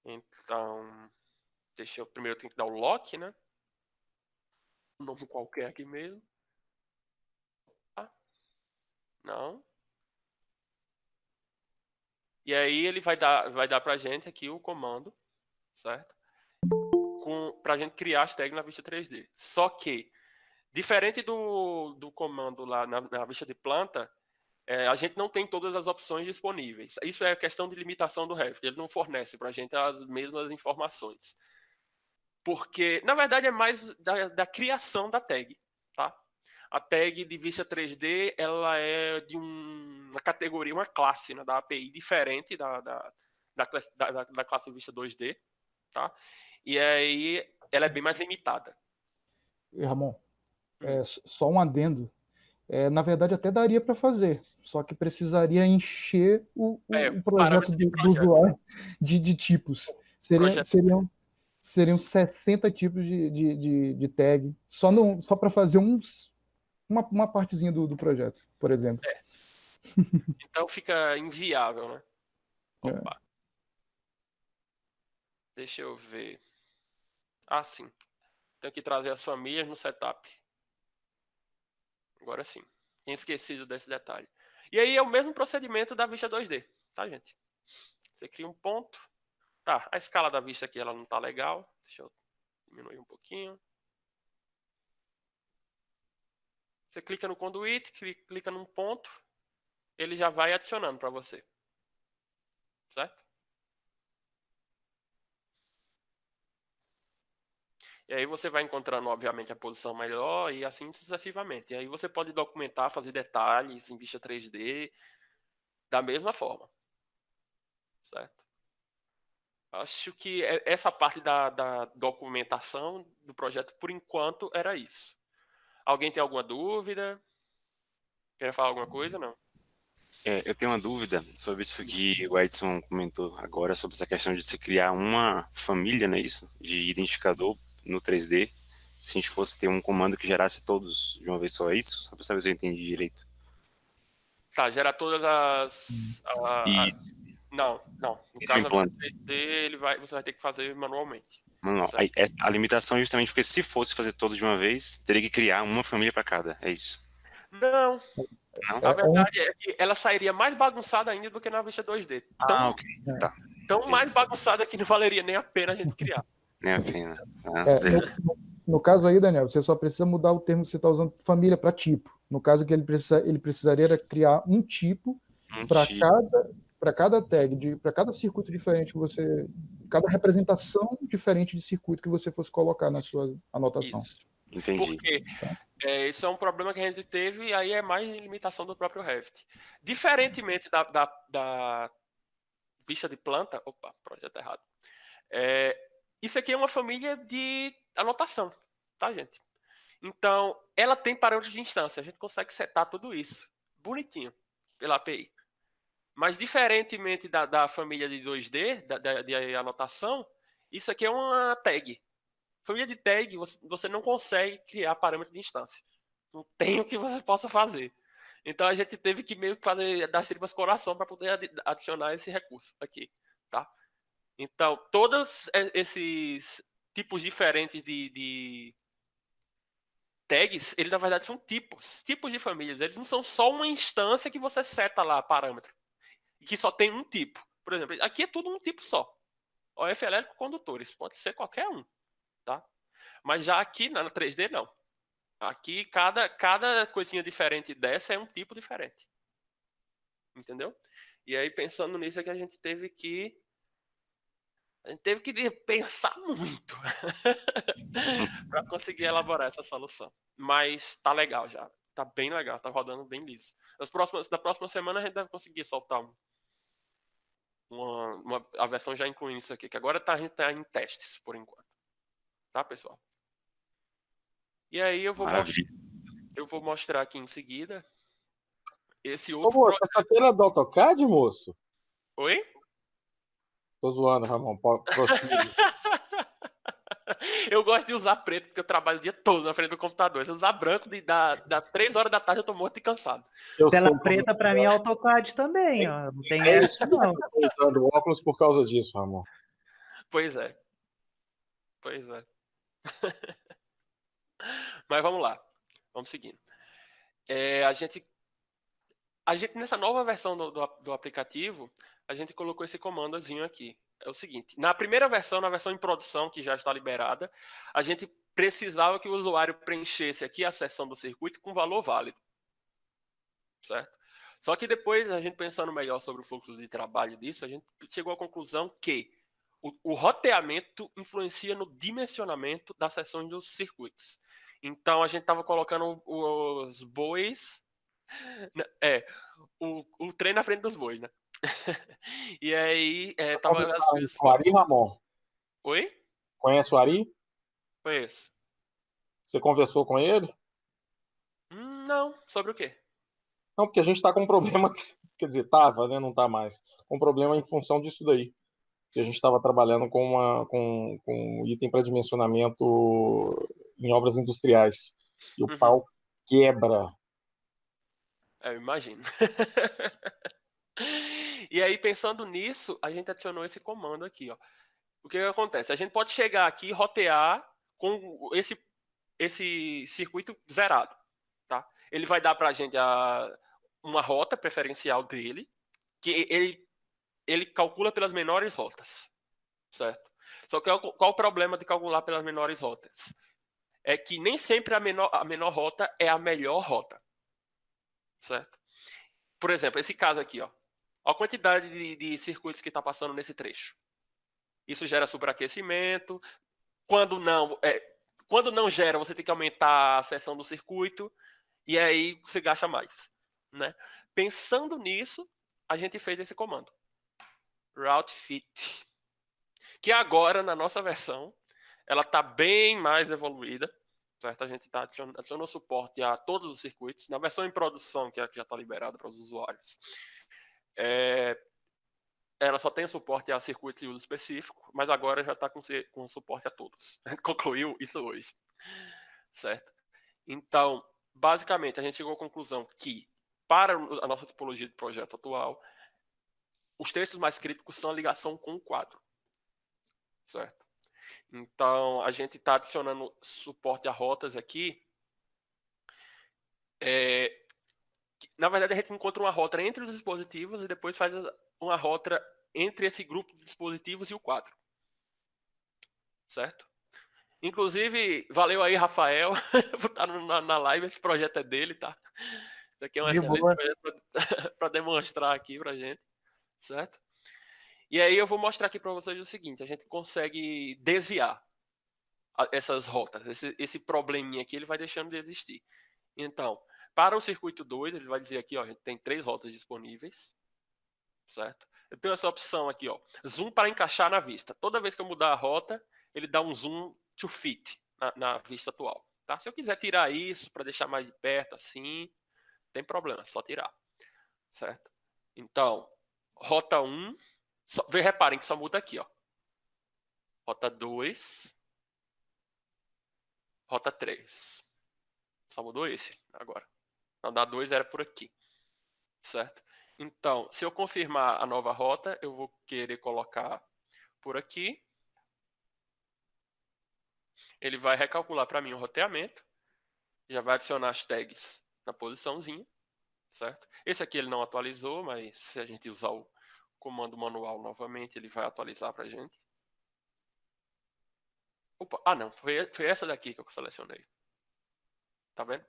Então, primeiro eu tenho que dar o lock, né? Um nome qualquer aqui mesmo. Não. E aí ele vai dar pra gente aqui o comando, certo? Pra gente criar as tags na vista 3D. Só que, diferente do comando lá na vista de planta, a gente não tem todas as opções disponíveis. Isso é questão de limitação do Revit. Ele não fornece pra gente as mesmas informações. Porque, na verdade, é mais da criação da tag, tá? A tag de vista 3D, ela é de uma categoria, uma classe, né, da API diferente da classe vista 2D, tá? E aí ela é bem mais limitada. E, Ramon, só um adendo. Na verdade, até daria para fazer, só que precisaria encher o projeto do usuário de tipos. Seriam 60 tipos de tag, só para fazer uma partezinha do projeto, por exemplo. Então fica inviável, né? Opa. Deixa eu ver. Ah, sim. Tenho que trazer as famílias no setup. Agora sim. Tinha esquecido desse detalhe. E aí é o mesmo procedimento da vista 2D, tá, gente? Você cria um ponto. Tá, a escala da vista aqui ela não tá legal. Deixa eu diminuir um pouquinho. Você clica no conduíte, clica num ponto, ele já vai adicionando para você. Certo? E aí você vai encontrando, obviamente, a posição melhor e assim sucessivamente. E aí você pode documentar, fazer detalhes em vista 3D da mesma forma. Certo? Acho que essa parte da documentação do projeto, por enquanto, era isso. Alguém tem alguma dúvida? Quer falar alguma coisa? Não? Eu tenho uma dúvida sobre isso que o Edson comentou agora, sobre essa questão de se criar uma família, né, isso, de identificador no 3D, se a gente fosse ter um comando que gerasse todos de uma vez só, é isso? Só para saber se eu entendi direito. Tá, gera todas as... E Não. No no caso da implante, 3D, você vai ter que fazer manualmente. manual. Certo? A limitação é justamente porque se fosse fazer todos de uma vez, teria que criar uma família para cada, é isso? Não. Não? Na verdade, é que ela sairia mais bagunçada ainda do que na vista 2D. Ah, ok, tá. Tão Entendi. mais bagunçada que não valeria nem a pena a gente criar. Nem a pena. É, no caso aí, Daniel, você só precisa mudar o termo que você está usando, família, para tipo. No caso que ele precisaria era criar um tipo para cada tag, para cada circuito diferente que você, cada representação diferente de circuito que você fosse colocar na sua anotação. Isso. Entendi. Porque isso é um problema que a gente teve e aí é mais limitação do próprio Revit. Diferentemente da vista de planta, opa, projeto errado. Isso aqui é uma família de anotação, tá, gente? Então, ela tem parâmetros de instância. A gente consegue setar tudo isso bonitinho pela API. Mas, diferentemente da família de 2D, de anotação, isso aqui é uma tag. Família de tag, você não consegue criar parâmetro de instância. Não tem o que você possa fazer. Então, a gente teve que meio que fazer das tripas coração para poder adicionar esse recurso aqui, tá? Então, todos esses tipos diferentes de tags, eles na verdade são tipos de famílias. Eles não são só uma instância que você seta lá parâmetro e que só tem um tipo. Por exemplo, aqui é tudo um tipo só. OF elétrico condutores, pode ser qualquer um, tá? Mas já aqui na 3D não. Aqui cada coisinha diferente dessa é um tipo diferente. Entendeu? E aí pensando nisso é que a gente teve que pensar muito para conseguir elaborar essa solução. Mas tá legal já. Tá bem legal, tá rodando bem liso. Da próxima semana a gente deve conseguir soltar a versão já incluindo isso aqui, que agora a gente tá em testes por enquanto. Tá, pessoal? E aí eu vou mostrar aqui em seguida esse outro. Ô, moço, essa tela é do AutoCAD, moço? Oi? Tô zoando, Ramon. Prossiga. Eu gosto de usar preto porque eu trabalho o dia todo na frente do computador. Se eu usar branco, da 3 horas da tarde eu tô morto e cansado. Tela preta pra mim é AutoCAD também, ó. Não tem essa, não. Eu tô usando óculos por causa disso, Ramon. Pois é. Mas vamos lá. Vamos seguindo. A gente nessa nova versão do aplicativo, a gente colocou esse comandozinho aqui. É o seguinte, na primeira versão, na versão em produção, que já está liberada, a gente precisava que o usuário preenchesse aqui a seção do circuito com valor válido. Certo? Só que depois, a gente pensando melhor sobre o fluxo de trabalho disso, a gente chegou à conclusão que o roteamento influencia no dimensionamento das seções dos circuitos. Então, a gente estava colocando os bois... o trem na frente dos bois, né? E aí, tava as coisas... O Ari, Ramon? Oi? Conhece o Ari? Conheço. Você conversou com ele? Não. Sobre o quê? Não, porque a gente tá com um problema, quer dizer, tava, né? Não tá mais. Com um problema em função disso daí. Que a gente estava trabalhando com um item para dimensionamento em obras industriais. E o pau quebra. Eu imagino. E aí, pensando nisso, a gente adicionou esse comando aqui, ó. o que acontece? A gente pode chegar aqui e rotear com esse circuito zerado, tá? Ele vai dar para a gente uma rota preferencial dele, que ele calcula pelas menores rotas, certo? Só que qual o problema de calcular pelas menores rotas? É que nem sempre a menor rota é a melhor rota, certo? Por exemplo, esse caso aqui, ó, a quantidade de circuitos que está passando nesse trecho. Isso gera superaquecimento. Quando não gera, você tem que aumentar a seção do circuito e aí você gasta mais, né? Pensando nisso, a gente fez esse comando, route fit, que agora na nossa versão ela está bem mais evoluída, certo? A gente está adicionando suporte a todos os circuitos. Na versão em produção, que já está liberada para os usuários, ela só tem suporte a circuitos de uso específico, mas agora já está com suporte a todos. A gente concluiu isso hoje, certo? Então, basicamente, a gente chegou à conclusão que, para a nossa tipologia de projeto atual, os textos mais críticos são a ligação com o quadro, certo? Então, a gente está adicionando suporte a rotas aqui. Na verdade, a gente encontra uma rota entre os dispositivos e depois faz uma rota entre esse grupo de dispositivos e o quadro, certo? Inclusive, valeu aí, Rafael, por estar na live. Esse projeto é dele, tá? Isso aqui é um excelente projeto para demonstrar aqui pra gente, certo? E aí eu vou mostrar aqui para vocês o seguinte: a gente consegue desviar essas rotas. Esse probleminha aqui, ele vai deixando de existir. Então, para o circuito 2, ele vai dizer aqui, ó, a gente tem 3 rotas disponíveis, certo? Eu tenho essa opção aqui, ó, zoom para encaixar na vista. Toda vez que eu mudar a rota, ele dá um zoom to fit na vista atual, tá? Se eu quiser tirar isso para deixar mais de perto, assim, não tem problema, é só tirar, certo? Então, rota 1, reparem que só muda aqui, ó. Rota 2, rota 3. Só mudou esse agora. Não, da 2 era por aqui, certo? Então, se eu confirmar a nova rota, eu vou querer colocar por aqui. Ele vai recalcular para mim o roteamento. Já vai adicionar as tags na posiçãozinha, certo? Esse aqui ele não atualizou, mas se a gente usar o comando manual novamente, ele vai atualizar para a gente. Opa, não, foi essa daqui que eu selecionei. Tá vendo?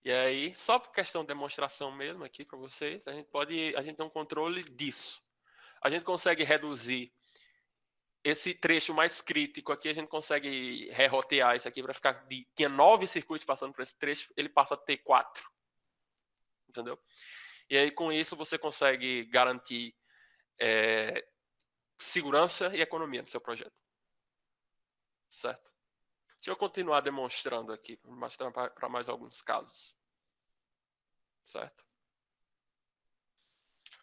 E aí, só por questão de demonstração mesmo aqui para vocês, a gente tem um controle disso. A gente consegue reduzir esse trecho mais crítico aqui, a gente consegue rerotear isso aqui para ficar tinha 9 circuitos passando por esse trecho, ele passa a ter 4. Entendeu? E aí com isso você consegue garantir segurança e economia no seu projeto. Certo? Deixa eu continuar demonstrando aqui, mostrar para mais alguns casos. Certo?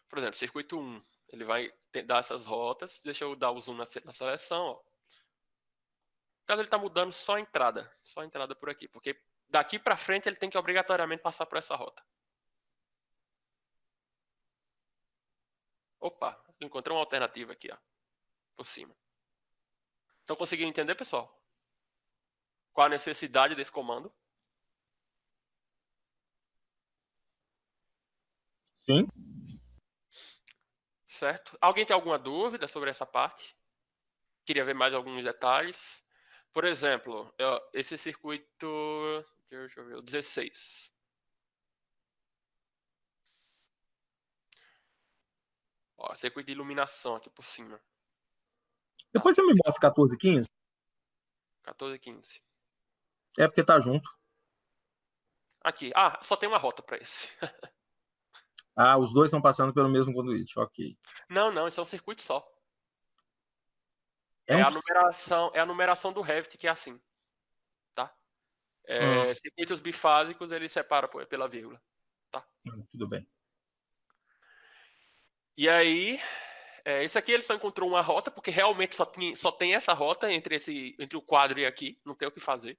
Por exemplo, circuito 1, ele vai dar essas rotas. Deixa eu dar o zoom na seleção. Ó. No caso, ele está mudando só a entrada por aqui, porque daqui para frente ele tem que obrigatoriamente passar por essa rota. Opa, encontrei uma alternativa aqui, ó, por cima. Estão conseguindo entender, pessoal? Qual a necessidade desse comando? Sim. Certo? Alguém tem alguma dúvida sobre essa parte? Queria ver mais alguns detalhes. Por exemplo, esse circuito, deixa eu ver, o 16. Ó, circuito de iluminação aqui por cima. Depois você me mostra 14 e 15? 14 e 15. É porque tá junto. Aqui. Só tem uma rota para esse. Os dois estão passando pelo mesmo conduíte, ok. Não, isso é um circuito só. É a numeração do Revit que é assim. Tá? Circuitos bifásicos, ele separa pela vírgula. Tá? Tudo bem. E aí, esse aqui ele só encontrou uma rota, porque realmente só tem essa rota entre o quadro e aqui, não tem o que fazer.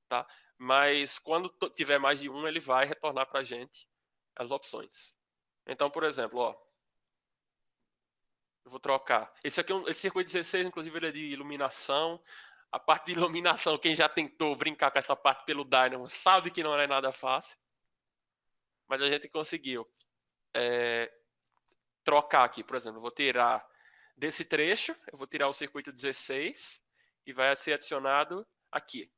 Tá? Mas quando tiver mais de um, ele vai retornar para a gente as opções. Então, por exemplo, ó, Eu vou trocar. Esse aqui, esse circuito 16, inclusive, ele é de iluminação. A parte de iluminação, quem já tentou brincar com essa parte pelo Dynamo sabe que não é nada fácil. Mas a gente conseguiu trocar aqui. Por exemplo, eu vou tirar desse trecho, eu vou tirar o circuito 16 e vai ser adicionado aqui.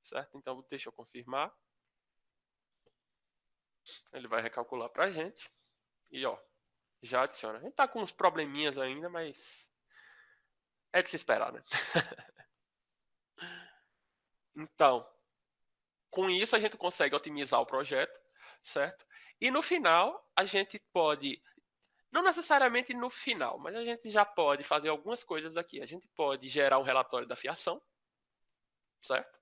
Certo? Então, deixa eu confirmar. Ele vai recalcular pra gente. E, ó, já adiciona. A gente tá com uns probleminhas ainda, mas é de se esperar, né? Então, com isso a gente consegue otimizar o projeto, certo? E no final, a gente pode, não necessariamente no final, mas a gente já pode fazer algumas coisas aqui. A gente pode gerar um relatório da fiação, certo?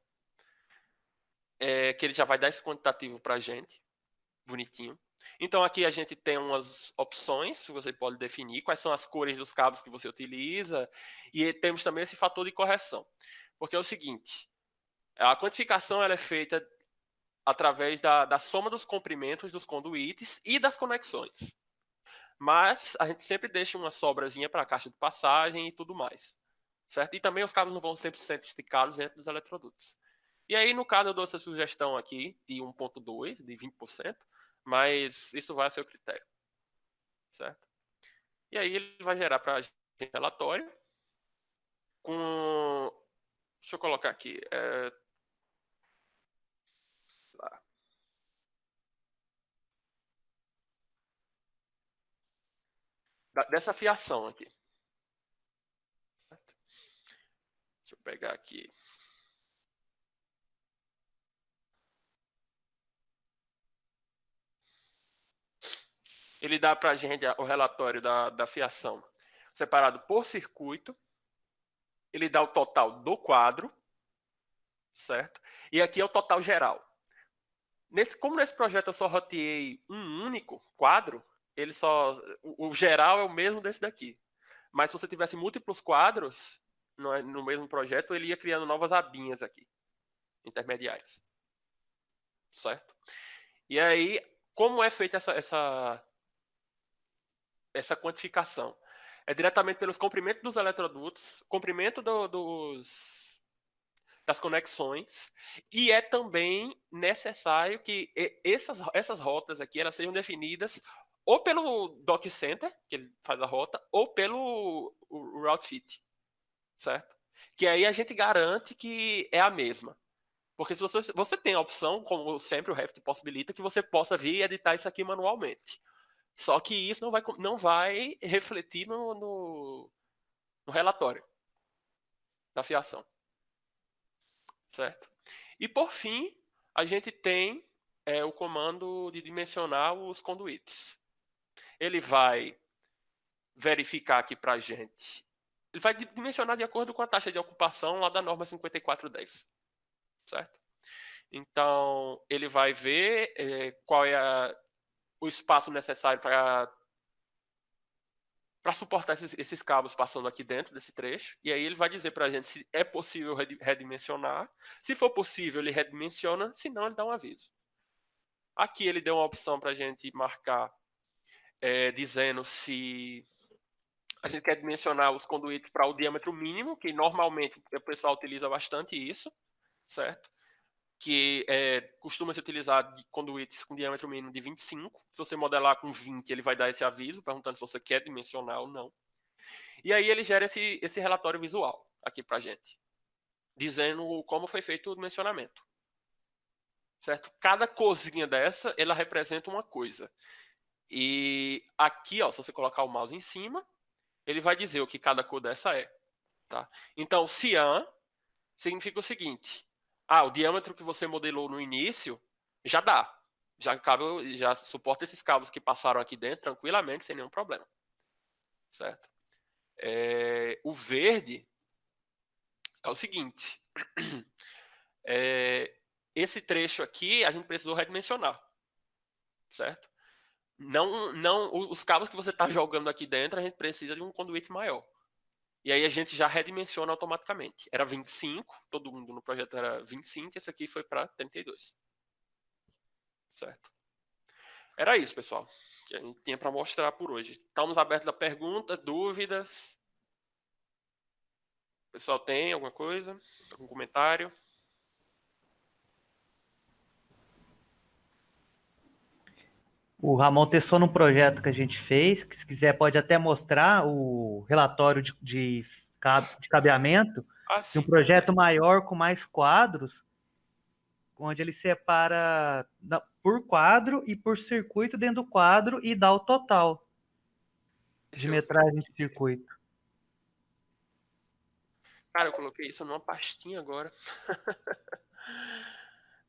Que ele já vai dar esse quantitativo pra gente, bonitinho. Então aqui a gente tem umas opções que você pode definir, quais são as cores dos cabos que você utiliza, e temos também esse fator de correção. Porque é o seguinte, a quantificação ela é feita através da soma dos comprimentos dos conduítes e das conexões. Mas a gente sempre deixa uma sobrazinha para a caixa de passagem e tudo mais. Certo? E também os cabos não vão sempre ser esticados dentro dos eletrodutos. E aí, no caso, eu dou essa sugestão aqui de 1.2, de 20%, mas isso vai a seu critério. Certo? E aí ele vai gerar para a gente relatório com... Deixa eu colocar aqui. Dessa fiação aqui. Certo? Deixa eu pegar aqui. Ele dá para a gente o relatório da fiação separado por circuito. Ele dá o total do quadro, certo? E aqui é o total geral. Como nesse projeto eu só roteei um único quadro, o geral é o mesmo desse daqui. Mas se você tivesse múltiplos quadros no mesmo projeto, ele ia criando novas abinhas aqui, intermediárias. Certo? E aí, como é feita essa quantificação? É diretamente pelos comprimentos dos eletrodutos, comprimento das conexões, e é também necessário que essas rotas aqui elas sejam definidas ou pelo Dock Center, que ele faz a rota, ou pelo Route Fit, certo? Que aí a gente garante que é a mesma. Porque se você tem a opção, como sempre o Revit possibilita, que você possa vir e editar isso aqui manualmente. Só que isso não vai refletir no relatório da fiação. Certo? E por fim, a gente tem o comando de dimensionar os conduítes. Ele vai verificar aqui para a gente. Ele vai dimensionar de acordo com a taxa de ocupação lá da norma 5410. Certo? Então, ele vai ver qual é o espaço necessário para suportar esses cabos passando aqui dentro desse trecho. E aí ele vai dizer para a gente se é possível redimensionar. Se for possível, ele redimensiona. Se não, ele dá um aviso. Aqui ele deu uma opção para a gente marcar dizendo se a gente quer dimensionar os conduítes para o diâmetro mínimo, que normalmente o pessoal utiliza bastante isso, certo? Que costuma se utilizar conduítes com diâmetro mínimo de 25. Se você modelar com 20, ele vai dar esse aviso, perguntando se você quer dimensionar ou não. E aí ele gera esse relatório visual aqui pra gente, dizendo como foi feito o dimensionamento. Certo? Cada corzinha dessa, ela representa uma coisa. E aqui, ó, se você colocar o mouse em cima, ele vai dizer o que cada cor dessa é. Tá? Então, cian significa o seguinte... o diâmetro que você modelou no início já dá. Já suporta esses cabos que passaram aqui dentro tranquilamente, sem nenhum problema. Certo? O verde é o seguinte. Esse trecho aqui a gente precisou redimensionar. Certo? Os cabos que você está jogando aqui dentro, a gente precisa de um conduíte maior. E aí a gente já redimensiona automaticamente. Era 25, todo mundo no projeto era 25, esse aqui foi para 32. Certo? Era isso, pessoal, que a gente tinha para mostrar por hoje. Estamos abertos a perguntas, dúvidas. O pessoal tem alguma coisa? Algum comentário? O Ramon testou num projeto que a gente fez, que se quiser pode até mostrar o relatório de cabeamento Ah, de um sim. projeto maior com mais quadros, onde ele separa por quadro e por circuito dentro do quadro e dá o total de Deixa eu ver. metragem de circuito. Cara, eu coloquei isso numa pastinha agora.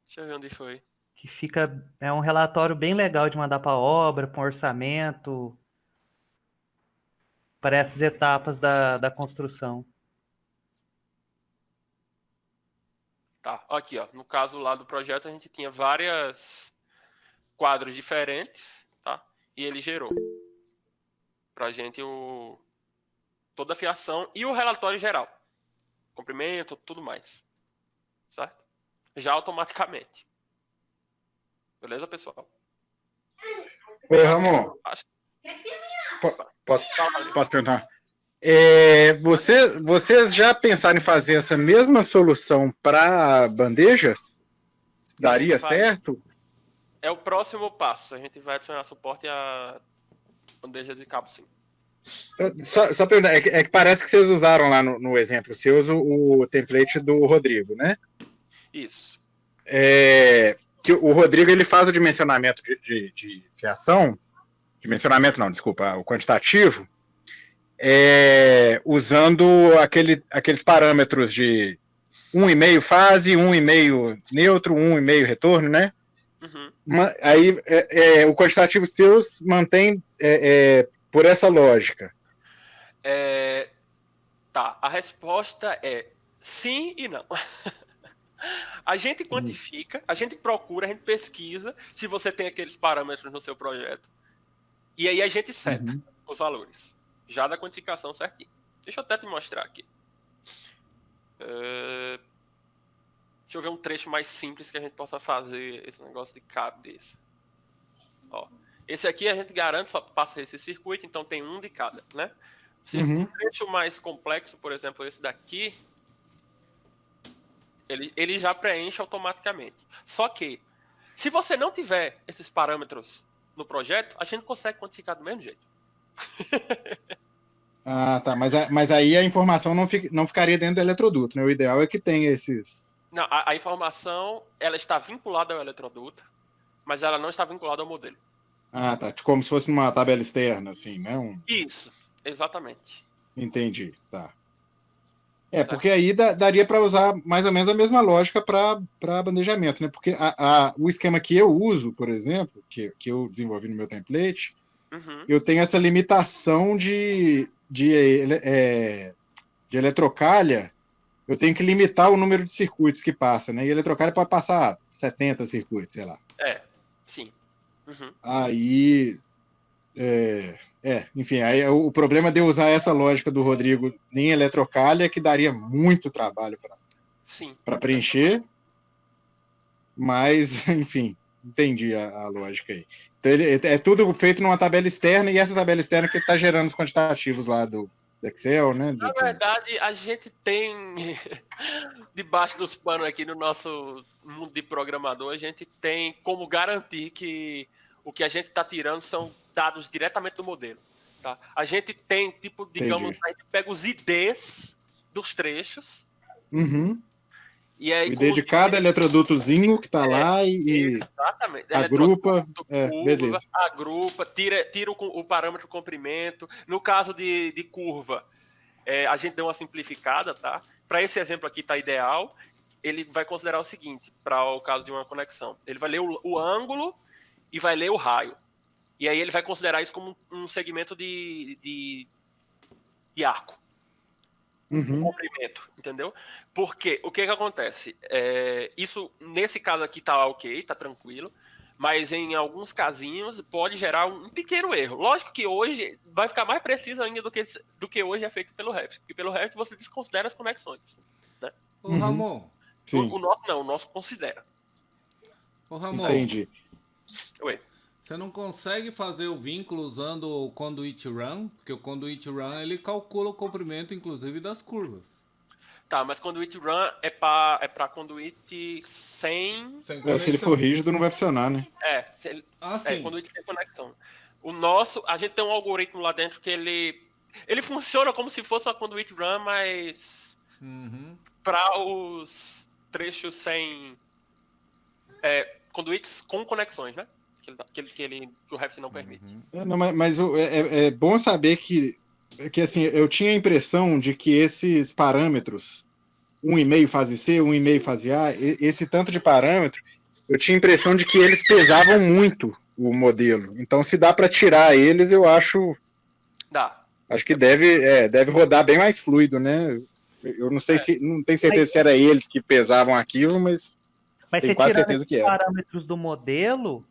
Deixa eu ver onde foi. Que fica, é um relatório bem legal de mandar para obra, com orçamento, para essas etapas da construção. Tá, aqui, ó. No caso lá do projeto, a gente tinha vários quadros diferentes, tá? E ele gerou pra gente toda a fiação e o relatório geral. Comprimento, tudo mais. Certo? Já automaticamente. Beleza, pessoal? Oi, Ramon. Acho- Posso perguntar? Vocês já pensaram em fazer essa mesma solução para bandejas? Daria certo? É o próximo passo. A gente vai adicionar suporte a bandeja de cabo, sim. Só perguntar, é que parece que vocês usaram lá no exemplo, você usa o template do Rodrigo, né? Isso. Que o Rodrigo ele faz o dimensionamento de fiação, dimensionamento não, desculpa, o quantitativo, usando aqueles parâmetros de 1,5 fase, 1,5 neutro, 1,5 retorno, né? Uhum. Aí o quantitativo seus mantém por essa lógica. Tá, a resposta é sim e não. A gente quantifica, a gente procura, a gente pesquisa se você tem aqueles parâmetros no seu projeto. E aí a gente seta os valores. Já da quantificação certinho. Deixa eu até te mostrar aqui. Deixa eu ver um trecho mais simples que a gente possa fazer esse negócio de cabo desse. Ó, esse aqui a gente garante só passa esse circuito, então tem um de cada, né? Um trecho mais complexo, por exemplo, esse daqui, ele já preenche automaticamente. Só que, se você não tiver esses parâmetros no projeto, a gente consegue quantificar do mesmo jeito. Ah, tá. Mas aí a informação não ficaria dentro do eletroduto, né? O ideal é que tenha esses... Não, a informação, ela está vinculada ao eletroduto, mas ela não está vinculada ao modelo. Ah, tá. Como se fosse uma tabela externa, assim, né? Isso, exatamente. Entendi, tá. Porque aí daria para usar mais ou menos a mesma lógica para bandejamento, né? Porque o esquema que eu uso, por exemplo, que eu desenvolvi no meu template, eu tenho essa limitação de eletrocalha, eu tenho que limitar o número de circuitos que passa, né? E a eletrocalha pode passar 70 circuitos, sei lá. Sim. Aí... enfim, aí o problema de eu usar essa lógica do Rodrigo em eletrocalha é que daria muito trabalho para preencher, mas, enfim, entendi a lógica aí. Então, é tudo feito numa tabela externa, e essa tabela externa que está gerando os quantitativos lá do Excel, né? Na verdade, a gente tem, debaixo dos panos aqui no nosso mundo de programador, a gente tem como garantir que o que a gente está tirando são dados diretamente do modelo. Tá? A gente tem, tipo, digamos, a gente pega os IDs dos trechos. E aí, o ID de cada eletrodutozinho que está lá e agrupa. Beleza. Agrupa, tira o parâmetro comprimento. No caso de curva, a gente deu uma simplificada, tá? Para esse exemplo aqui tá ideal. Ele vai considerar o seguinte, para o caso de uma conexão. Ele vai ler o ângulo e vai ler o raio. E aí ele vai considerar isso como um segmento de arco. Um comprimento, entendeu? Porque o que acontece? Isso, nesse caso aqui tá ok, tá tranquilo, mas em alguns casinhos pode gerar um pequeno erro. Lógico que hoje vai ficar mais preciso ainda do que hoje é feito pelo Revit, porque pelo Revit você desconsidera as conexões. Né? Ô, Ramon. O nosso não, o nosso considera. Ô, Ramon. Entendi. Oi. Você não consegue fazer o vínculo usando o conduit run, porque o conduit run ele calcula o comprimento, inclusive, das curvas. Tá, mas conduit run é para conduit sem. Sem Se ele for conexão. rígido, não vai funcionar, né? Sim. Conduit sem conexão. O nosso, a gente tem um algoritmo lá dentro que ele funciona como se fosse uma conduit run, mas para os trechos sem conduits com conexões, né? Que o Revit não permite. Não, mas é bom saber que assim, eu tinha a impressão de que esses parâmetros, 1,5 fase C, 1,5 fase A, esse tanto de parâmetro, eu tinha a impressão de que eles pesavam muito o modelo. Então, se dá para tirar eles, eu acho. Dá. Acho que deve rodar bem mais fluido, né? Eu não sei se. Não tenho certeza se era eles que pesavam aquilo, mas tenho você quase tirando certeza que esses era. parâmetros do modelo,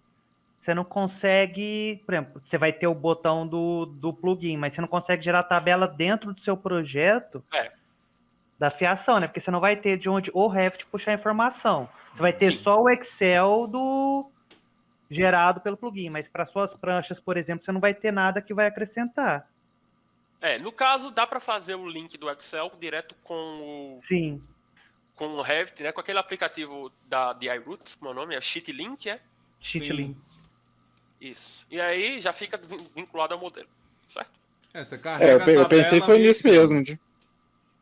você não consegue. Por exemplo, você vai ter o botão do plugin, mas você não consegue gerar tabela dentro do seu projeto da fiação, né? Porque você não vai ter de onde o Revit puxar a informação. Você vai ter só o Excel gerado pelo plugin, mas para suas pranchas, por exemplo, você não vai ter nada que vai acrescentar. No caso, dá para fazer o link do Excel direto com o Revit, né? Com aquele aplicativo de iRoots, como é o nome? É Sheetlink, Sheetlink. Isso. E aí já fica vinculado ao modelo, certo? Você carrega eu pensei foi nisso mesmo.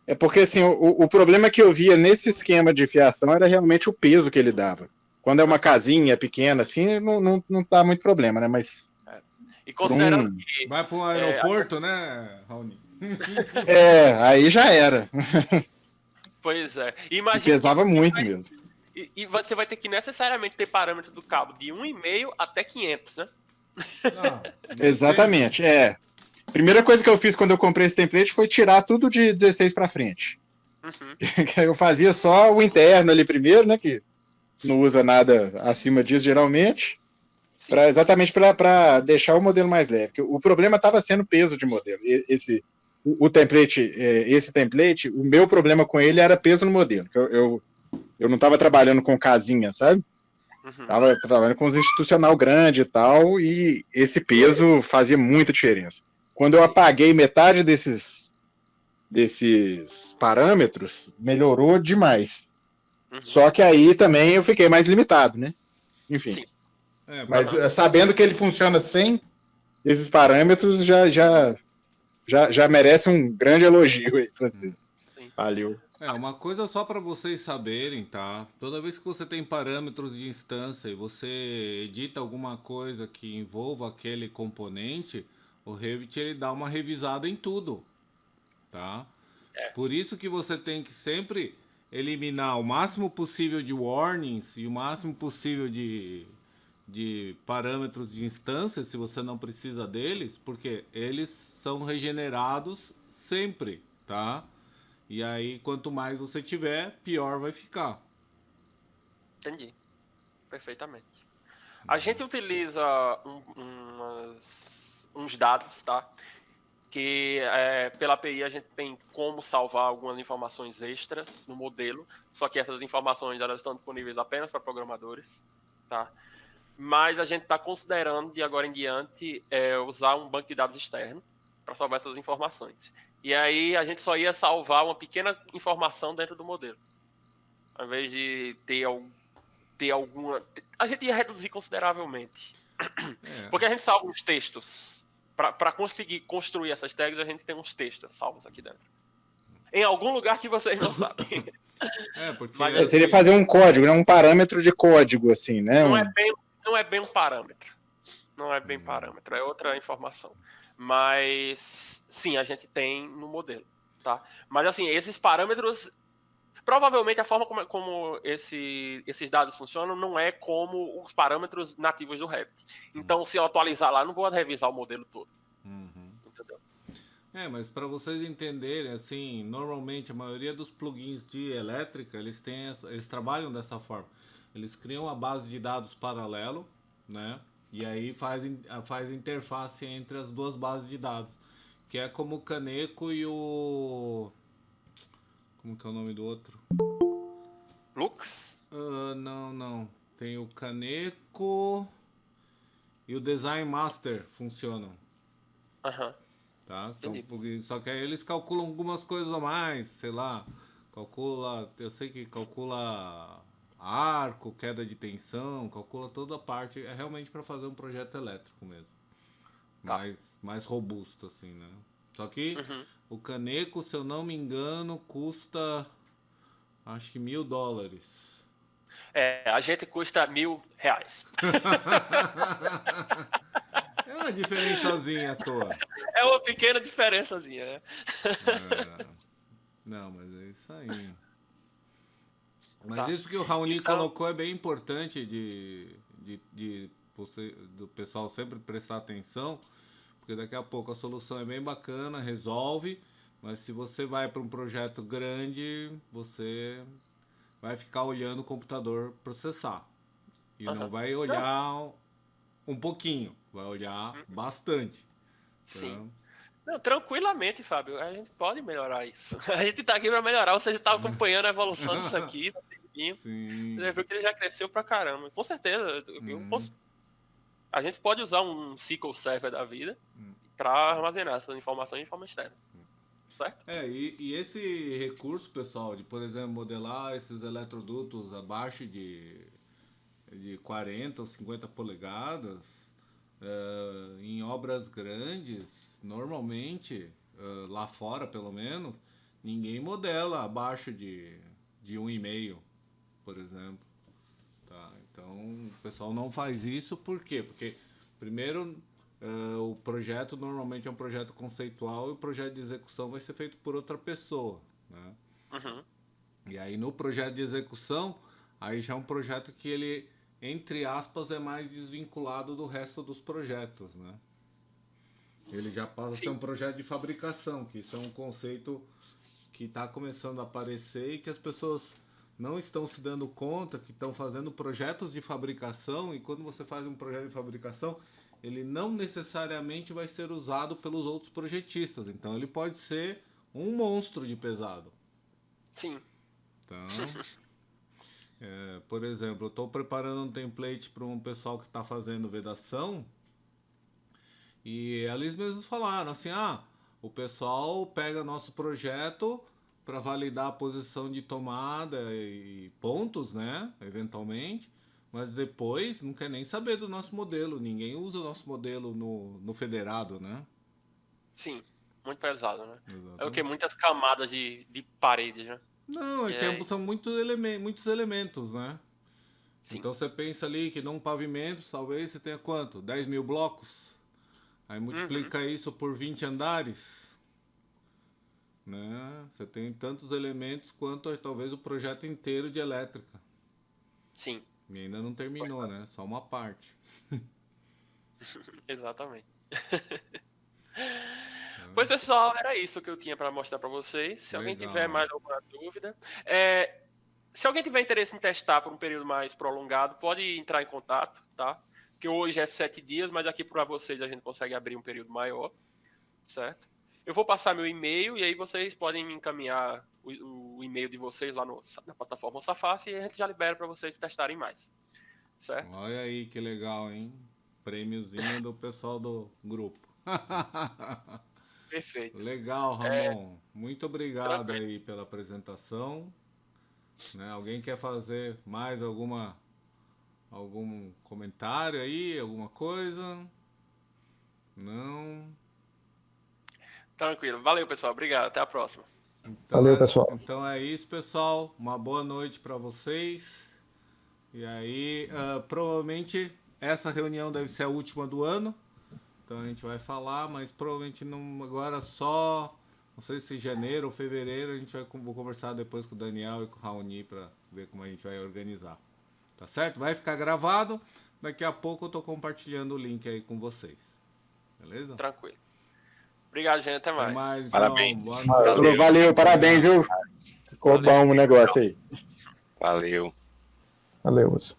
É porque assim, o problema que eu via nesse esquema de fiação era realmente o peso que ele dava. Quando é uma casinha pequena, assim, não dá muito problema, né? Mas. E considerando que. Vai para um aeroporto, né, Raoni? Aí já era. Pois é. Imagina pesava muito mesmo. E você vai ter que necessariamente ter parâmetro do cabo de 1,5 até 500, né? Exatamente, Primeira coisa que eu fiz quando eu comprei esse template foi tirar tudo de 16 para frente. Eu fazia só o interno ali primeiro, né? Que não usa nada acima disso geralmente. Exatamente para deixar o modelo mais leve. O problema estava sendo o peso de modelo. Esse template, o meu problema com ele era peso no modelo. Eu não estava trabalhando com casinha, sabe? Estava trabalhando com os institucional grande e tal, e esse peso fazia muita diferença. Quando eu apaguei metade desses parâmetros, melhorou demais. Só que aí também eu fiquei mais limitado, né? Enfim. Mas sabendo que ele funciona sem esses parâmetros, já merece um grande elogio aí para vocês. Valeu. Uma coisa só para vocês saberem, tá? Toda vez que você tem parâmetros de instância e você edita alguma coisa que envolva aquele componente, o Revit ele dá uma revisada em tudo, tá? Por isso que você tem que sempre eliminar o máximo possível de warnings e o máximo possível de parâmetros de instância, se você não precisa deles, porque eles são regenerados sempre, tá? E aí, quanto mais você tiver, pior vai ficar. Entendi. Perfeitamente. A gente utiliza uns dados, tá? Que pela API a gente tem como salvar algumas informações extras no modelo, só que essas informações elas estão disponíveis apenas para programadores, tá? Mas a gente está considerando, de agora em diante, usar um banco de dados externo para salvar essas informações. E aí a gente só ia salvar uma pequena informação dentro do modelo. Ao invés de ter alguma... A gente ia reduzir consideravelmente. Porque a gente salva uns textos. Para conseguir construir essas tags, a gente tem uns textos salvos aqui dentro. Em algum lugar que vocês não sabem. Porque seria fazer um código, né? Um parâmetro de código, assim, né? Não é bem um parâmetro. Não é bem parâmetro, é outra informação. Mas, sim, a gente tem no modelo, tá? Mas, assim, esses parâmetros... Provavelmente a forma como esses dados funcionam não é como os parâmetros nativos do Revit. Então, se eu atualizar lá, não vou revisar o modelo todo. Entendeu? Mas para vocês entenderem, assim, normalmente a maioria dos plugins de elétrica, eles trabalham dessa forma. Eles criam uma base de dados paralelo, né? E aí faz interface entre as duas bases de dados. Que é como o Caneco e o... Como que é o nome do outro? Lux? Não. Tem o Caneco e o Design Master funcionam. Aham. Tá? Entendi. Só que aí eles calculam algumas coisas a mais, sei lá, eu sei que calcula arco, queda de tensão, calcula toda a parte, é realmente para fazer um projeto elétrico mesmo. Tá. Mais robusto, assim, né? Só que Uhum. o caneco, se eu não me engano, custa acho que $1.000. A gente custa R$1.000. É uma diferençazinha à toa. É uma pequena diferençazinha, né? Não, mas é isso aí. Mas Tá. isso que o Raoni Então- colocou é bem importante do pessoal sempre prestar atenção, porque daqui a pouco a solução é bem bacana, resolve, mas se você vai para um projeto grande, você vai ficar olhando o computador processar. E não Aham. vai olhar um pouquinho, vai olhar bastante. Sim. Não, tranquilamente, Fábio. A gente pode melhorar isso. A gente tá aqui para melhorar. Você já tá acompanhando a evolução disso aqui. Tá tempinho. Sim. Você viu que ele já cresceu pra caramba. Com certeza. A gente pode usar um SQL Server da vida para armazenar essas informações de forma externa. Certo? E esse recurso, pessoal, de, por exemplo, modelar esses eletrodutos abaixo de 40 ou 50 polegadas, em obras grandes, normalmente, lá fora pelo menos, ninguém modela abaixo de 1,5, por exemplo. Tá? Então, o pessoal não faz isso, por quê? Porque, primeiro, o projeto normalmente é um projeto conceitual e o projeto de execução vai ser feito por outra pessoa, né? Uhum. E aí no projeto de execução, aí já é um projeto que ele, entre aspas, é mais desvinculado do resto dos projetos, né? Ele já passa a ser um projeto de fabricação, que isso é um conceito que está começando a aparecer e que as pessoas não estão se dando conta que estão fazendo projetos de fabricação, e quando você faz um projeto de fabricação, ele não necessariamente vai ser usado pelos outros projetistas. Então ele pode ser um monstro de pesado. Sim. Então, por exemplo, eu estou preparando um template para um pessoal que está fazendo vedação, e eles mesmos falaram assim, o pessoal pega nosso projeto para validar a posição de tomada e pontos, né, eventualmente, mas depois não quer nem saber do nosso modelo, ninguém usa o nosso modelo no federado, né? Sim. Muito pesado, né? Exatamente. É o que? Muitas camadas de paredes, né? Não, são muitos elementos, né? Sim. Então você pensa ali que num pavimento, talvez você tenha quanto? 10 mil blocos? Aí multiplica isso por 20 andares, né? Você tem tantos elementos quanto talvez o projeto inteiro de elétrica. Sim. E ainda não terminou, né? Só uma parte. Exatamente. Pois, pessoal, era isso que eu tinha para mostrar para vocês. Se alguém tiver mais alguma dúvida, se alguém tiver interesse em testar por um período mais prolongado, pode entrar em contato, tá? Porque hoje é 7 dias, mas aqui para vocês a gente consegue abrir um período maior, certo? Eu vou passar meu e-mail e aí vocês podem encaminhar o e-mail de vocês lá na plataforma Saface e a gente já libera para vocês testarem mais, certo? Olha aí que legal, hein? Prêmiozinho do pessoal do grupo. Perfeito. Legal, Ramon. Muito obrigado tranquilo. aí pela apresentação. Né? Alguém quer fazer mais algum comentário aí, alguma coisa? Não? Tranquilo. Valeu, pessoal. Obrigado. Até a próxima. Então, Valeu, pessoal. Então é isso, pessoal. Uma boa noite para vocês. E aí, provavelmente essa reunião deve ser a última do ano. Então a gente vai falar, mas provavelmente não agora só, não sei se janeiro ou fevereiro, vou conversar depois com o Daniel e com o Raoni para ver como a gente vai organizar. Tá certo? Vai ficar gravado. Daqui a pouco eu tô compartilhando o link aí com vocês. Beleza? Tranquilo. Obrigado, gente. Até mais. Até mais, então. Parabéns. Boa noite. Valeu, parabéns, viu? Ficou bom o negócio aí. Valeu. Valeu, moço.